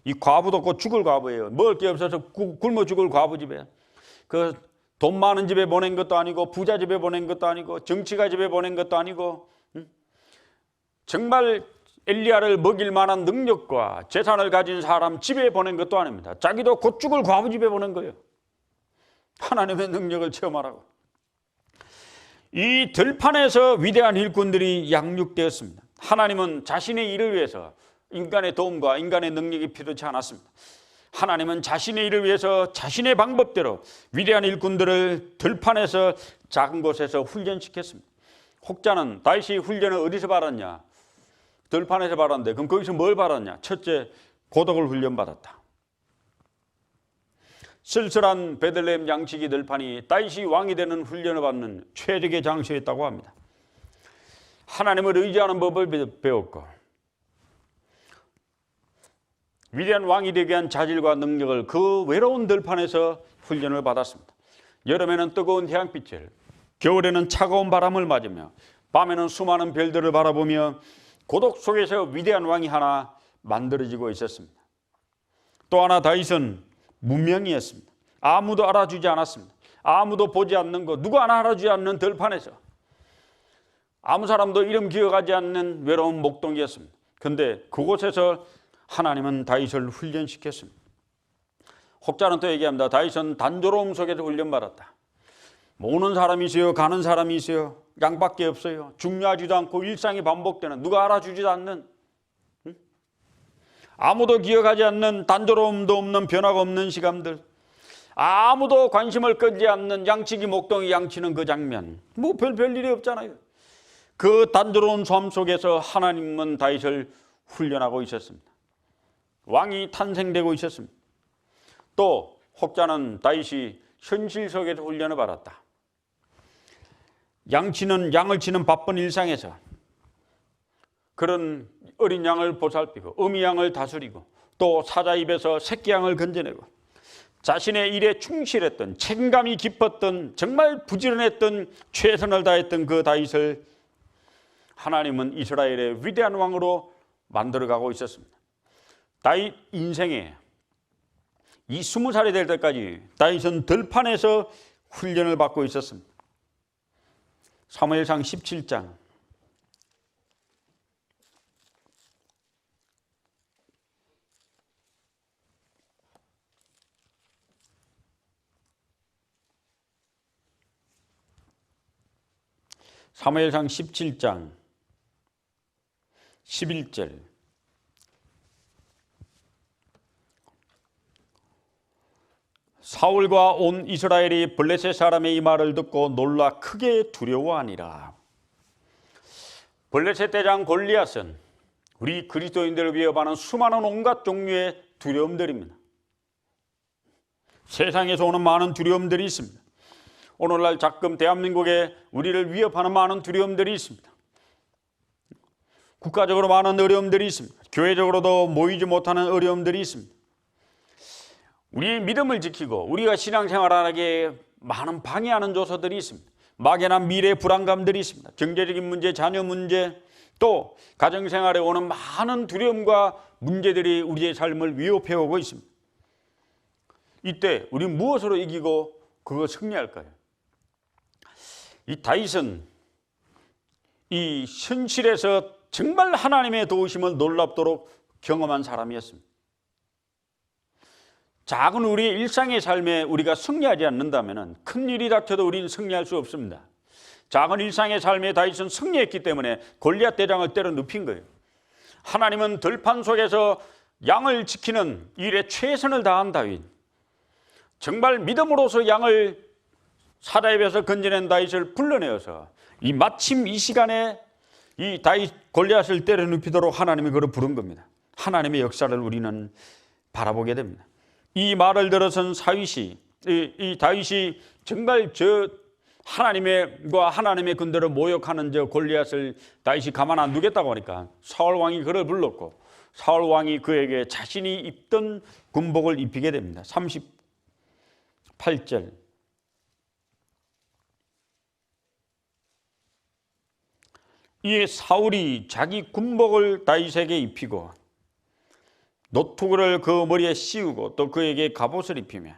이 과부도 곧 죽을 과부예요. 먹을 게 없어서 굶어 죽을 과부 집에, 그 돈 많은 집에 보낸 것도 아니고, 부자 집에 보낸 것도 아니고, 정치가 집에 보낸 것도 아니고, 정말 엘리야를 먹일 만한 능력과 재산을 가진 사람 집에 보낸 것도 아닙니다. 자기도 곧 죽을 과부 집에 보낸 거예요. 하나님의 능력을 체험하라고. 이 들판에서 위대한 일꾼들이 양육되었습니다. 하나님은 자신의 일을 위해서 인간의 도움과 인간의 능력이 필요치 않았습니다. 하나님은 자신의 일을 위해서 자신의 방법대로 위대한 일꾼들을 들판에서 작은 곳에서 훈련시켰습니다. 혹자는 다윗이 훈련을 어디서 받았냐? 들판에서 받았는데, 그럼 거기서 뭘 받았냐? 첫째, 고독을 훈련받았다. 쓸쓸한 베들레헴 양치기 들판이 다윗이 왕이 되는 훈련을 받는 최적의 장소였다고 합니다. 하나님을 의지하는 법을 배웠고 위대한 왕이 되기 위한 자질과 능력을 그 외로운 들판에서 훈련을 받았습니다. 여름에는 뜨거운 태양빛을, 겨울에는 차가운 바람을 맞으며 밤에는 수많은 별들을 바라보며 고독 속에서 위대한 왕이 하나 만들어지고 있었습니다. 또 하나 다윗은 무명이었습니다. 아무도 알아주지 않았습니다. 아무도 보지 않는 것, 누구 하나 알아주지 않는 들판에서 아무 사람도 이름 기억하지 않는 외로운 목동이었습니다. 그런데 그곳에서 하나님은 다윗을 훈련시켰습니다. 혹자는 또 얘기합니다. 다윗은 단조로움 속에서 훈련받았다. 오는 사람이 있어요, 가는 사람이 있어요, 양밖에 없어요. 중요하지도 않고 일상이 반복되는, 누가 알아주지도 않는, 아무도 기억하지 않는, 단조로움도 없는, 변화가 없는 시간들, 아무도 관심을 끄지 않는 양치기 목동이 양치는 그 장면, 뭐 별일이 없잖아요. 그 단조로운 삶 속에서 하나님은 다윗을 훈련하고 있었습니다. 왕이 탄생되고 있었습니다. 또 혹자는 다윗이 현실 속에서 훈련을 받았다. 양을 치는 바쁜 일상에서 그런 어린 양을 보살피고 어미 양을 다스리고 또 사자 입에서 새끼 양을 건져내고 자신의 일에 충실했던, 책임감이 깊었던, 정말 부지런했던, 최선을 다했던 그 다윗을 하나님은 이스라엘의 위대한 왕으로 만들어가고 있었습니다. 다윗 인생에 이 20살이 될 때까지 다윗은 들판에서 훈련을 받고 있었습니다. 사무엘상 17장 사무엘상 17장 11절 사울과 온 이스라엘이 블레셋 사람의 이 말을 듣고 놀라 크게 두려워하니라. 블레셋 대장 골리앗은 우리 그리스도인들을 위협하는 수많은 온갖 종류의 두려움들입니다. 세상에서 오는 많은 두려움들이 있습니다. 오늘날 가끔 대한민국에 우리를 위협하는 많은 두려움들이 있습니다. 국가적으로 많은 어려움들이 있습니다. 교회적으로도 모이지 못하는 어려움들이 있습니다. 우리의 믿음을 지키고 우리가 신앙생활하기에 많은 방해하는 요소들이 있습니다. 막연한 미래 불안감들이 있습니다. 경제적인 문제, 자녀 문제, 또 가정생활에 오는 많은 두려움과 문제들이 우리의 삶을 위협해오고 있습니다. 이때 우리는 무엇으로 이기고 그거 승리할까요? 이 다윗은 이 현실에서 정말 하나님의 도우심을 놀랍도록 경험한 사람이었습니다. 작은 우리의 일상의 삶에 우리가 승리하지 않는다면 큰 일이 닥쳐도 우리는 승리할 수 없습니다. 작은 일상의 삶에 다윗은 승리했기 때문에 골리앗 대장을 때려 눕힌 거예요. 하나님은 들판 속에서 양을 지키는 일에 최선을 다한 다윗, 정말 믿음으로서 양을 사자 입에서 건져낸 다윗을 불러내어서 마침 이 시간에 이 다윗 골리앗을 때려 눕히도록 하나님이 그를 부른 겁니다. 하나님의 역사를 우리는 바라보게 됩니다. 이 말을 들어선 이 다윗이 정말 하나님의 군대를 모욕하는 골리앗을 다윗이 가만 안 두겠다고 하니까 사울 왕이 그를 불렀고 사울 왕이 그에게 자신이 입던 군복을 입히게 됩니다. 38절 이에 사울이 자기 군복을 다윗에게 입히고 노투구를 그 머리에 씌우고 또 그에게 갑옷을 입히며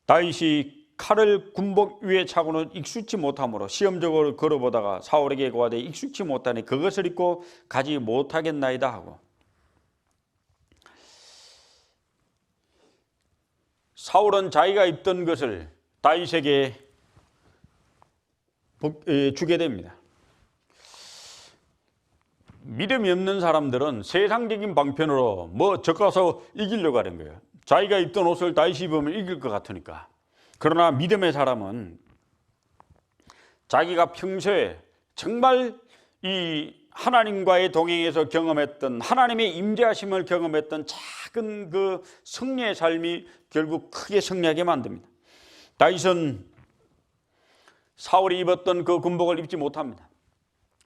다윗이 칼을 군복 위에 차고는 익숙치 못하므로 시험적으로 걸어보다가 사울에게 고하되 익숙치 못하니 그것을 입고 가지 못하겠나이다 하고 사울은 자기가 입던 것을 다윗에게 주게 됩니다. 믿음이 없는 사람들은 세상적인 방편으로 적가서 이기려고 하는 거예요. 자기가 입던 옷을 다윗이 입으면 이길 것 같으니까. 그러나 믿음의 사람은 자기가 평소에 정말 이 하나님과의 동행에서 경험했던 하나님의 임재하심을 경험했던 작은 그 승리의 삶이 결국 크게 승리하게 만듭니다. 다윗은 사울이 입었던 그 군복을 입지 못합니다.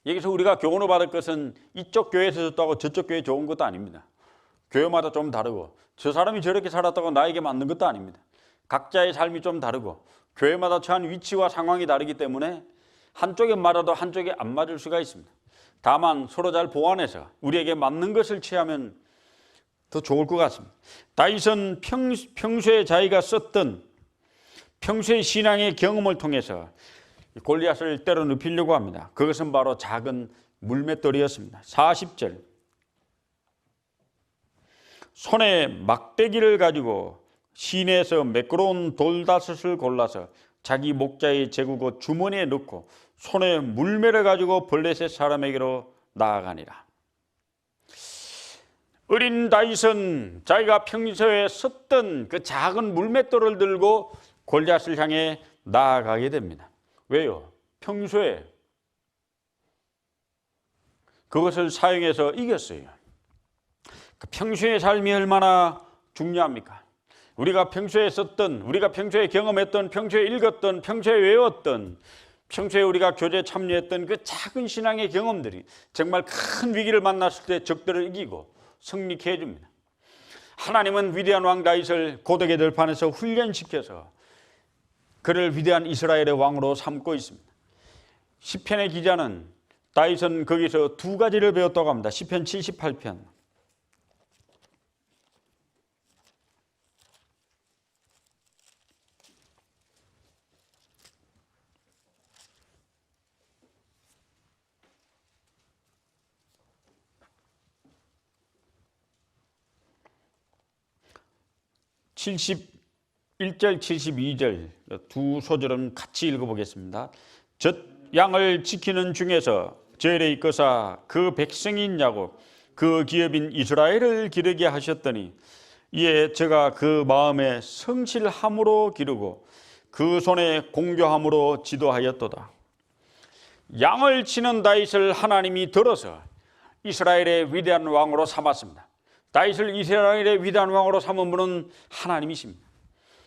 여기서 우리가 교훈을 받을 것은 이쪽 교회에서 좋다고 저쪽 교회 좋은 것도 아닙니다. 교회마다 좀 다르고 저 사람이 저렇게 살았다고 나에게 맞는 것도 아닙니다. 각자의 삶이 좀 다르고 교회마다 처한 위치와 상황이 다르기 때문에 한쪽에 맞아도 한쪽에 안 맞을 수가 있습니다. 다만 서로 잘 보완해서 우리에게 맞는 것을 취하면 더 좋을 것 같습니다. 다윗은 평소에 자기가 썼던 평소의 신앙의 경험을 통해서 골리앗을 때려 눕히려고 합니다. 그것은 바로 작은 물맷돌이었습니다. 40절 손에 막대기를 가지고 시내에서 매끄러운 돌다섯을 골라서 자기 목자의 제구고 주머니에 넣고 손에 물매를 가지고 블레셋 사람에게로 나아가니라. 어린 다윗은 자기가 평소에 썼던 그 작은 물맷돌을 들고 골리앗을 향해 나아가게 됩니다. 왜요? 평소에 그것을 사용해서 이겼어요. 그 평소의 삶이 얼마나 중요합니까? 우리가 평소에 썼던, 우리가 평소에 경험했던, 평소에 읽었던, 평소에 외웠던, 평소에 우리가 교제에 참여했던 그 작은 신앙의 경험들이 정말 큰 위기를 만났을 때 적들을 이기고 승리케 해줍니다. 하나님은 위대한 왕 다윗을 고독의 들판에서 훈련시켜서 그를 위대한 이스라엘의 왕으로 삼고 있습니다. 시편의 기자는 다윗은 거기서 두 가지를 배웠다고 합니다. 시편 78편 71절 72절 두 소절은 같이 읽어보겠습니다. 젖 양을 지키는 중에서 저엘에 이끄사 그 백성인 야곱 그 기업인 이스라엘을 기르게 하셨더니 이에 저가 그 마음에 성실함으로 기르고 그 손에 공교함으로 지도하였도다. 양을 치는 다윗을 하나님이 들어서 이스라엘의 위대한 왕으로 삼았습니다. 다윗을 이스라엘의 위대한 왕으로 삼은 분은 하나님이십니다.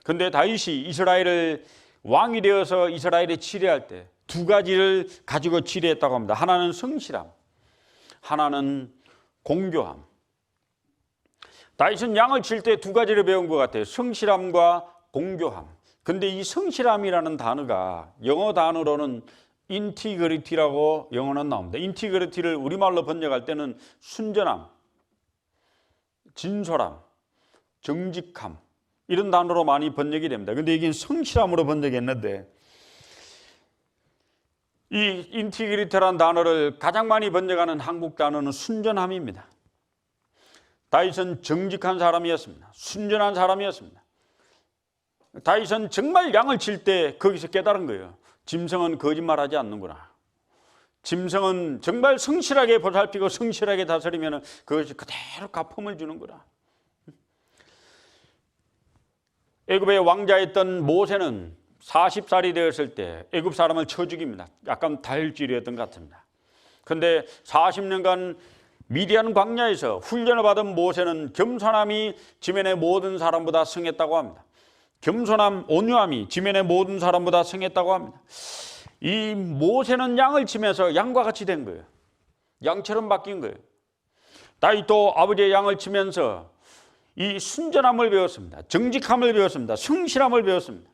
그런데 다윗이 이스라엘을 왕이 되어서 이스라엘에 치리할 때 두 가지를 가지고 치리했다고 합니다. 하나는 성실함, 하나는 공교함. 다윗은 양을 칠 때 두 가지를 배운 것 같아요. 성실함과 공교함. 그런데 이 성실함이라는 단어가 영어 단어로는 인티그리티라고 영어는 나옵니다. 인티그리티를 우리말로 번역할 때는 순전함, 진솔함, 정직함 이런 단어로 많이 번역이 됩니다. 그런데 이게 성실함으로 번역했는데 이 인티그리티라는 단어를 가장 많이 번역하는 한국 단어는 순전함입니다. 다윗은 정직한 사람이었습니다. 순전한 사람이었습니다. 다윗은 정말 양을 칠 때 거기서 깨달은 거예요. 짐승은 거짓말하지 않는구나. 짐승은 정말 성실하게 보살피고 성실하게 다스리면 그것이 그대로 갚음을 주는구나. 애굽의 왕자였던 모세는 40살이 되었을 때 애굽 사람을 쳐 죽입니다. 약간 다혈질이었던 것 같습니다. 그런데 40년간 미디안 광야에서 훈련을 받은 모세는 겸손함이 지면의 모든 사람보다 승했다고 합니다. 겸손함, 온유함이 지면의 모든 사람보다 승했다고 합니다. 이 모세는 양을 치면서 양과 같이 된 거예요. 양처럼 바뀐 거예요. 다윗도 아버지의 양을 치면서 이 순전함을 배웠습니다. 정직함을 배웠습니다. 성실함을 배웠습니다.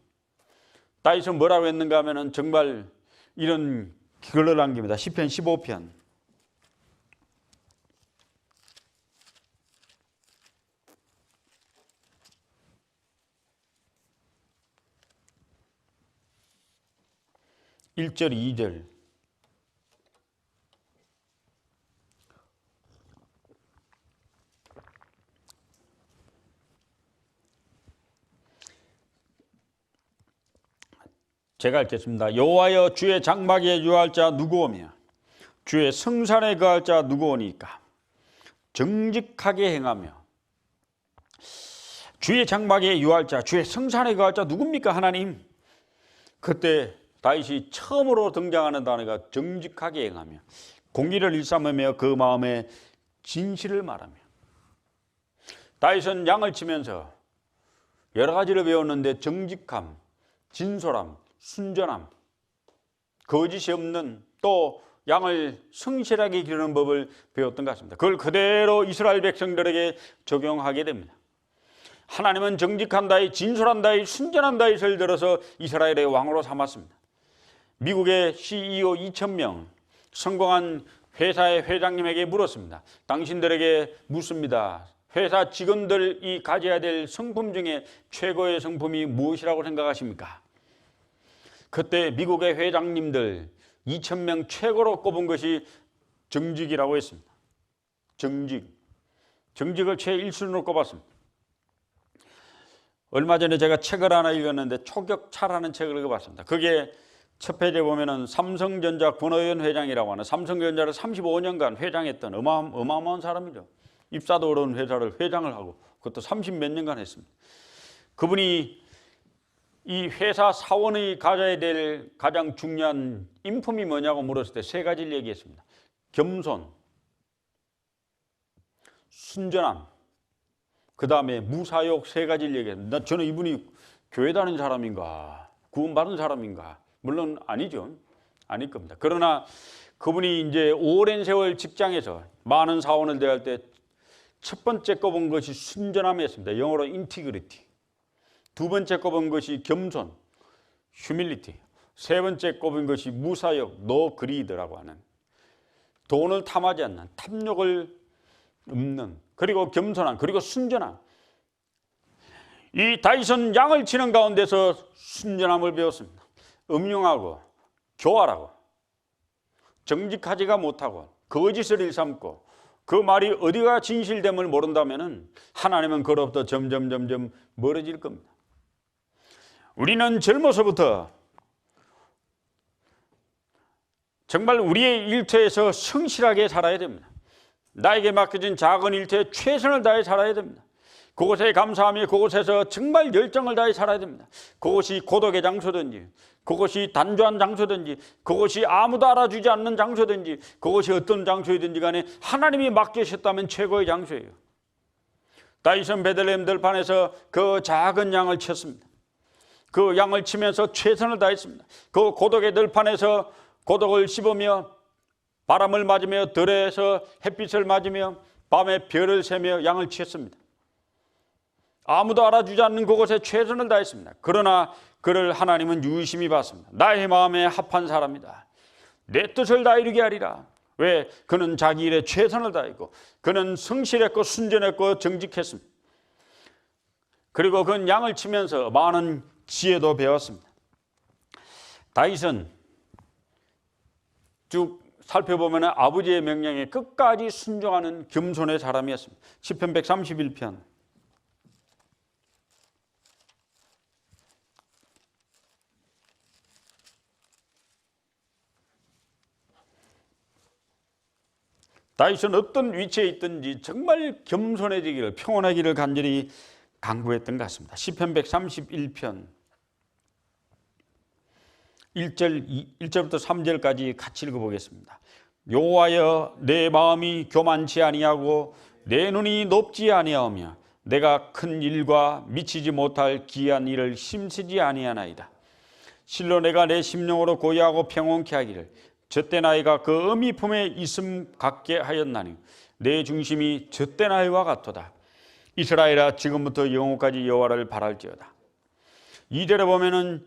다윗은 뭐라고 했는가 하면은 정말 이런 글을 남깁니다. 시편 15편 1절 2절 제가 읽겠습니다. 여호와여 주의 장막에 유할 자 누구오며 주의 성산에 거할 자 누구오니까 정직하게 행하며 주의 장막에 유할 자 주의 성산에 거할 자 누굽니까 하나님? 그때 다윗이 처음으로 등장하는 단어가 정직하게 행하며 공의를 일삼으며 그 마음에 진실을 말하며. 다윗은 양을 치면서 여러 가지를 배웠는데 정직함, 진솔함, 순전함, 거짓이 없는, 또 양을 성실하게 기르는 법을 배웠던 것 같습니다. 그걸 그대로 이스라엘 백성들에게 적용하게 됩니다. 하나님은 정직한 다윗, 진솔한 다윗, 순전한 다윗을 들어서 이스라엘의 왕으로 삼았습니다. 미국의 CEO 2,000명 성공한 회사의 회장님에게 물었습니다. 당신들에게 묻습니다. 회사 직원들이 가져야 될 성품 중에 최고의 성품이 무엇이라고 생각하십니까? 그때 미국의 회장님들 2,000명 최고로 꼽은 것이 정직이라고 했습니다. 정직을 최1순위로 꼽았습니다. 얼마 전에 제가 책을 하나 읽었는데 초격차라는 책을 읽어봤습니다. 그게 첫 페이지에 보면은 삼성전자 권오현 회장이라고 하는, 삼성전자를 35년간 회장했던 어마어마한 사람이죠. 입사도 어려운 회사를 회장을 하고 그것도 30몇 년간 했습니다. 그분이 이 회사 사원이 가져야 될 가장 중요한 인품이 뭐냐고 물었을 때 세 가지를 얘기했습니다. 겸손, 순전함, 그 다음에 무사욕, 세 가지를 얘기했습니다. 저는 이분이 교회 다니는 사람인가, 구원받은 사람인가? 물론 아니죠. 아닐 겁니다. 그러나 그분이 이제 오랜 세월 직장에서 많은 사원을 대할 때 첫 번째 꼽은 것이 순전함이었습니다. 영어로 인티그리티. 두 번째 꼽은 것이 겸손, 휴밀리티. 세 번째 꼽은 것이 무사욕, 노 그리드라고 하는, 돈을 탐하지 않는, 탐욕을 없는, 그리고 겸손함, 그리고 순전함. 이 다윗은 양을 치는 가운데서 순전함을 배웠습니다. 음흉하고 교활하고 정직하지가 못하고 거짓을 일삼고 그 말이 어디가 진실됨을 모른다면 하나님은 그로부터 점점 멀어질 겁니다. 우리는 젊어서부터 정말 우리의 일터에서 성실하게 살아야 됩니다. 나에게 맡겨진 작은 일터에 최선을 다해 살아야 됩니다. 그곳에 감사하며 그곳에서 정말 열정을 다해 살아야 됩니다. 그곳이 고독의 장소든지, 그곳이 단조한 장소든지, 그곳이 아무도 알아주지 않는 장소든지, 그곳이 어떤 장소이든지 간에 하나님이 맡기셨다면 최고의 장소예요. 다윗은 베들레헴 들판에서 그 작은 양을 쳤습니다. 그 양을 치면서 최선을 다했습니다. 그 고독의 들판에서 고독을 씹으며 바람을 맞으며 들에서 햇빛을 맞으며 밤에 별을 세며 양을 치었습니다. 아무도 알아주지 않는 그곳에 최선을 다했습니다. 그러나 그를 하나님은 유심히 봤습니다. 나의 마음에 합한 사람이다. 내 뜻을 다 이루게 하리라. 왜? 그는 자기 일에 최선을 다했고 그는 성실했고 순전했고 정직했습니다. 그리고 그는 양을 치면서 많은 지혜도 배웠습니다. 다윗은 쭉 살펴보면 아버지의 명령에 끝까지 순종하는 겸손의 사람이었습니다. 시편 131편 다윗은 어떤 위치에 있든지 정말 겸손해지기를, 평온하기를 간절히 간구했던 것 같습니다. 시편 131편 1절부터 3절까지 같이 읽어보겠습니다. 여호와여, 내 마음이 교만치 아니하고 내 눈이 높지 아니하오며 내가 큰 일과 미치지 못할 기이한 일을 힘쓰지 아니하나이다. 실로 내가 내 심령으로 고요하고 평온케 하기를 젖된 아이가 그 어미 품에 있음 같게 하였나니 내 중심이 젖된 아이와 같도다. 이스라엘아, 지금부터 영원까지 여호와를 바랄지어다. 2절에 보면은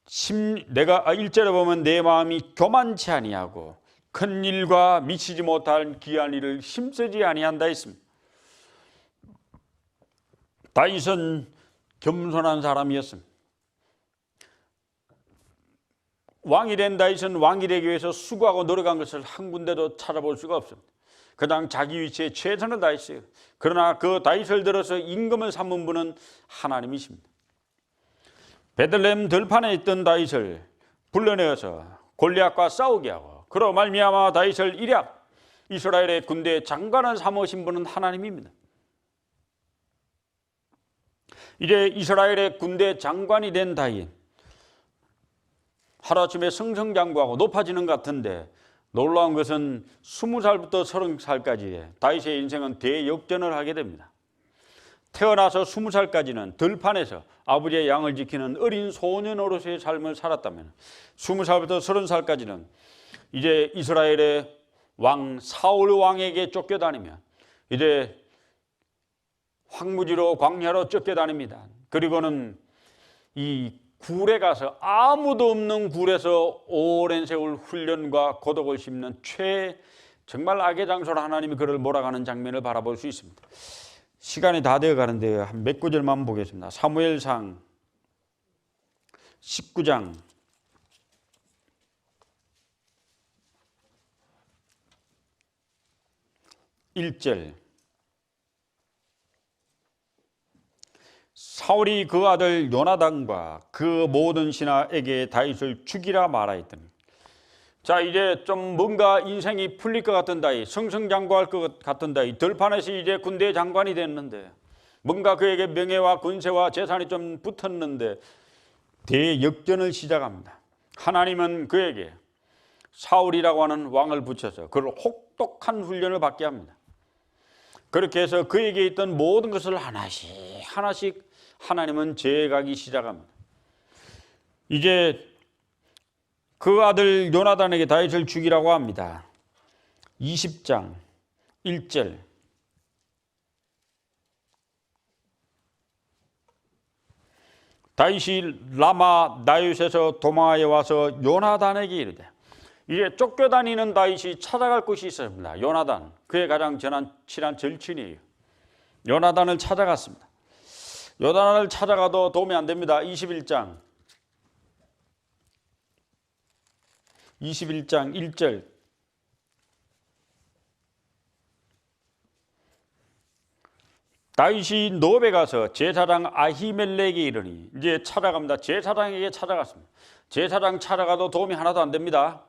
1절에 보면 내 마음이 교만치 아니하고 큰 일과 미치지 못할 귀한 일을 힘쓰지 아니한다 했습니다. 다윗은 겸손한 사람이었습니다. 왕이 된 다윗은 왕이 되기 위해서 수고하고 노력한 것을 한 군데도 찾아볼 수가 없습니다. 그냥 자기 위치에 최선을 다했어요. 그러나 그 다윗을 들어서 임금을 삼은 분은 하나님이십니다. 베들레헴 들판에 있던 다윗을 불러내어서 골리앗과 싸우게 하고 그로 말미암아 다윗을 일약 이스라엘의 군대 장관을 삼으신 분은 하나님입니다. 이제 이스라엘의 군대 장관이 된 다윗, 하루아침에 승승장구하고 높아지는 것 같은데 놀라운 것은 20살부터 30살까지의 다윗의 인생은 대역전을 하게 됩니다. 태어나서 20살까지는 들판에서 아버지의 양을 지키는 어린 소년으로서의 삶을 살았다면 20살부터 30살까지는 이제 이스라엘의 왕 사울 왕에게 쫓겨다니며 이제 황무지로 광야로 쫓겨다닙니다. 그리고는 이 굴에 가서 아무도 없는 굴에서 오랜 세월 훈련과 고독을 씹는 정말 악의 장소로 하나님이 그를 몰아가는 장면을 바라볼 수 있습니다. 시간이 다 되어 가는데 한 몇 구절만 보겠습니다. 사무엘상 19장 1절. 사울이 그 아들 요나단과 그 모든 신하에게 다윗을 죽이라 말하였더니. 자, 이제 좀 뭔가 인생이 풀릴 것 같은 다윗, 승승장구할 것 같은 다윗, 들판에서 이제 군대 장관이 됐는데 뭔가 그에게 명예와 권세와 재산이 좀 붙었는데 대역전을 시작합니다. 하나님은 그에게 사울이라고 하는 왕을 붙여서 그를 혹독한 훈련을 받게 합니다. 그렇게 해서 그에게 있던 모든 것을 하나씩 하나님은 제어하기 시작합니다. 이제 그 아들 요나단에게 다윗을 죽이라고 합니다. 20장 1절. 다윗이 라마 나옳에서 도망하여 와서 요나단에게 이르되. 이제 쫓겨다니는 다윗이 찾아갈 곳이 있었습니다. 요나단, 그의 가장 친한 절친이에요. 요나단을 찾아갔습니다. 요나단을 찾아가도 도움이 안 됩니다. 21장 1절. 다윗이 노베 가서 제사장 아히멜렉에게 이르니. 이제 찾아갑니다. 제사장에게 찾아갔습니다. 제사장 찾아가도 도움이 하나도 안 됩니다.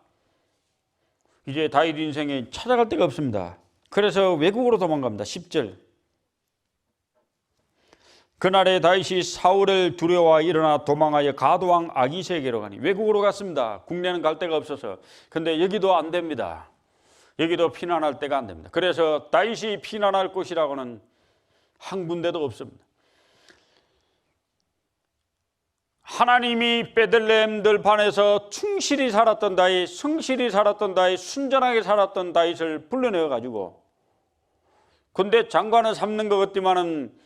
이제 다윗 인생에 찾아갈 데가 없습니다. 그래서 외국으로 도망갑니다. 10절. 그날에 다윗이 사울을 두려워하여 일어나 도망하여 가드왕 아기스에게로 가니. 외국으로 갔습니다. 국내는 갈 데가 없어서. 근데 여기도 안 됩니다. 여기도 피난할 데가 안 됩니다. 그래서 다윗이 피난할 곳이라고는 한 군데도 없습니다. 하나님이 베들레헴 들판에서 충실히 살았던 다윗, 성실히 살았던 다윗, 순전하게 살았던 다윗을 불러내어 가지고 근데 장관을 삼는 것 같지만은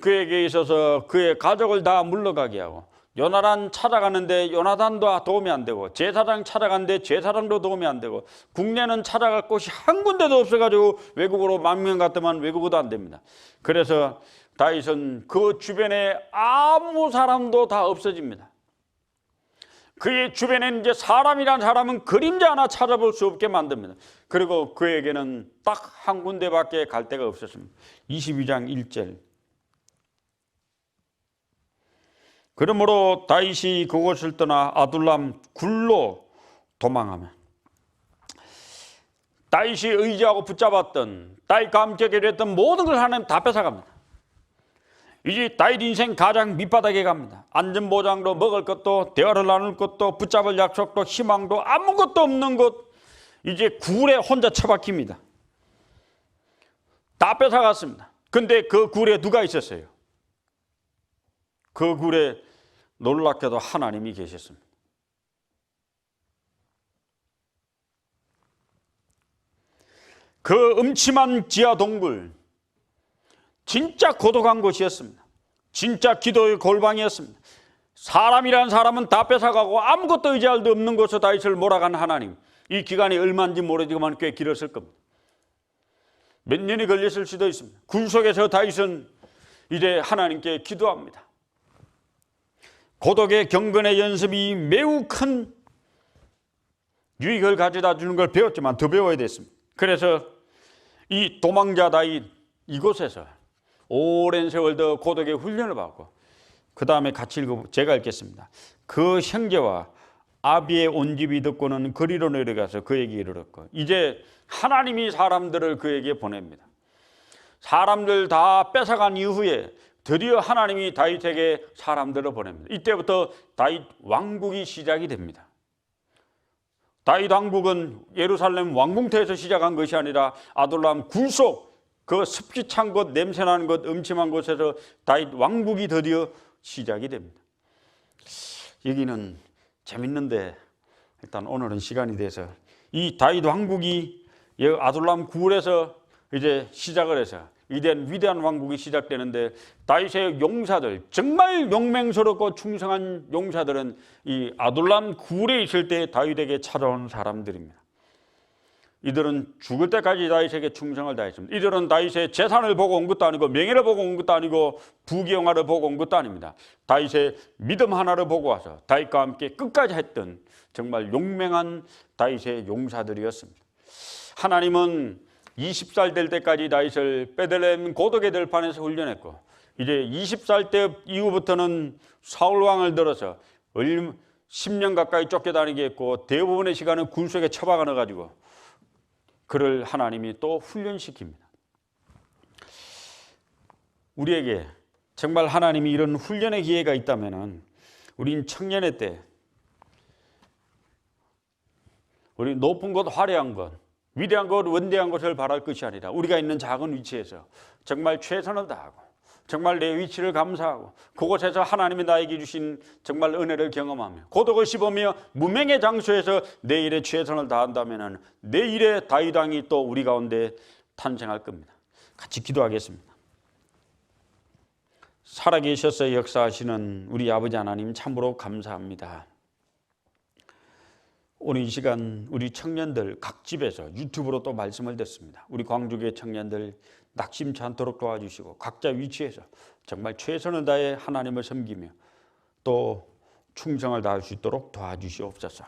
그에게 있어서 그의 가족을 다 물러가게 하고, 요나단 찾아가는데 요나단도 도움이 안 되고, 제사장 찾아가는데 제사장도 도움이 안 되고, 국내는 찾아갈 곳이 한 군데도 없어가지고 외국으로 망명 갔더만 외국어도 안 됩니다. 그래서 다윗은 그 주변에 아무 사람도 다 없어집니다. 그의 주변에 이제 사람이란 사람은 그림자 하나 찾아볼 수 없게 만듭니다. 그리고 그에게는 딱 한 군데밖에 갈 데가 없었습니다. 22장 1절. 그러므로 다윗이 그곳을 떠나 아둘람 굴로 도망하며, 다윗이 의지하고 붙잡았던, 다윗과 함께 됐던 모든 걸 하나님 다 뺏어갑니다. 이제 다윗 인생 가장 밑바닥에 갑니다. 안전보장도, 먹을 것도, 대화를 나눌 것도, 붙잡을 약속도, 희망도 아무것도 없는 곳, 이제 굴에 혼자 처박힙니다. 다 뺏어갔습니다. 근데 그 굴에 누가 있었어요? 그 굴에 놀랍게도 하나님이 계셨습니다. 그 음침한 지하 동굴, 진짜 고독한 곳이었습니다. 진짜 기도의 골방이었습니다. 사람이란 사람은 다 뺏어가고 아무것도 의지할 데 없는 곳에 다윗을 몰아간 하나님. 이 기간이 얼마인지 모르지만 꽤 길었을 겁니다. 몇 년이 걸렸을 수도 있습니다. 굴 속에서 다윗은 이제 하나님께 기도합니다. 고독의 경건의 연습이 매우 큰 유익을 가져다 주는 걸 배웠지만 더 배워야 됐습니다. 그래서 이 도망자 다윗 이곳에서 오랜 세월 더 고독의 훈련을 받고, 그 다음에 같이 제가 읽겠습니다. 그 형제와 아비의 온 집이 듣고는 거리로 내려가서 그에게 이르렀고, 이제 하나님이 사람들을 그에게 보냅니다. 사람들 다 뺏어간 이후에 드디어 하나님이 다윗에게 사람들을 보냅니다. 이때부터 다윗 왕국이 시작이 됩니다. 다윗 왕국은 예루살렘 왕궁터에서 시작한 것이 아니라 아둘람 굴속 그 습기 찬 곳, 냄새나는 곳, 음침한 곳에서 다윗 왕국이 드디어 시작이 됩니다. 여기는 재밌는데 일단 오늘은 시간이 돼서 이 다윗 왕국이 아둘람 굴에서 이제 시작을 해서 위대한 왕국이 시작되는데 다윗의 용사들, 정말 용맹스럽고 충성한 용사들은 이 아둘람 굴에 있을 때 다윗에게 찾아온 사람들입니다. 이들은 죽을 때까지 다윗에게 충성을 다했습니다. 이들은 다윗의 재산을 보고 온 것도 아니고 명예를 보고 온 것도 아니고 부귀영화를 보고 온 것도 아닙니다. 다윗의 믿음 하나를 보고 와서 다윗과 함께 끝까지 했던 정말 용맹한 다윗의 용사들이었습니다. 하나님은 20살 될 때까지 다윗을 베들레헴 고독의 들판에서 훈련했고 이제 20살 때 이후부터는 사울 왕을 들어서 10년 가까이 쫓겨다니게 했고 대부분의 시간은 굴 속에 처박아 넣어가지고 그를 하나님이 또 훈련시킵니다. 우리에게 정말 하나님이 이런 훈련의 기회가 있다면 우린 청년의 때 우리 높은 것, 화려한 것, 위대한 것, 원대한 것을 바랄 것이 아니라 우리가 있는 작은 위치에서 정말 최선을 다하고 정말 내 위치를 감사하고 그곳에서 하나님이 나에게 주신 정말 은혜를 경험하며 고독을 씹으며 무명의 장소에서 내 일에 최선을 다한다면 내 일에 다윗 왕이 또 우리 가운데 탄생할 겁니다. 같이 기도하겠습니다. 살아계셔서 역사하시는 우리 아버지 하나님 참으로 감사합니다. 오늘 이 시간 우리 청년들 각 집에서 유튜브로 또 말씀을 듣습니다. 우리 광주교회 청년들 낙심치 않도록 도와주시고 각자 위치에서 정말 최선을 다해 하나님을 섬기며 또 충성을 다할 수 있도록 도와주시옵소서.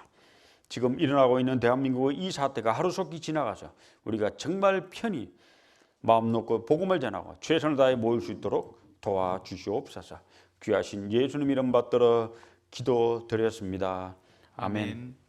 지금 일어나고 있는 대한민국의 이 사태가 하루속히 지나가서 우리가 정말 편히 마음 놓고 복음을 전하고 최선을 다해 모일 수 있도록 도와주시옵소서. 귀하신 예수님 이름 받들어 기도드렸습니다. 아멘.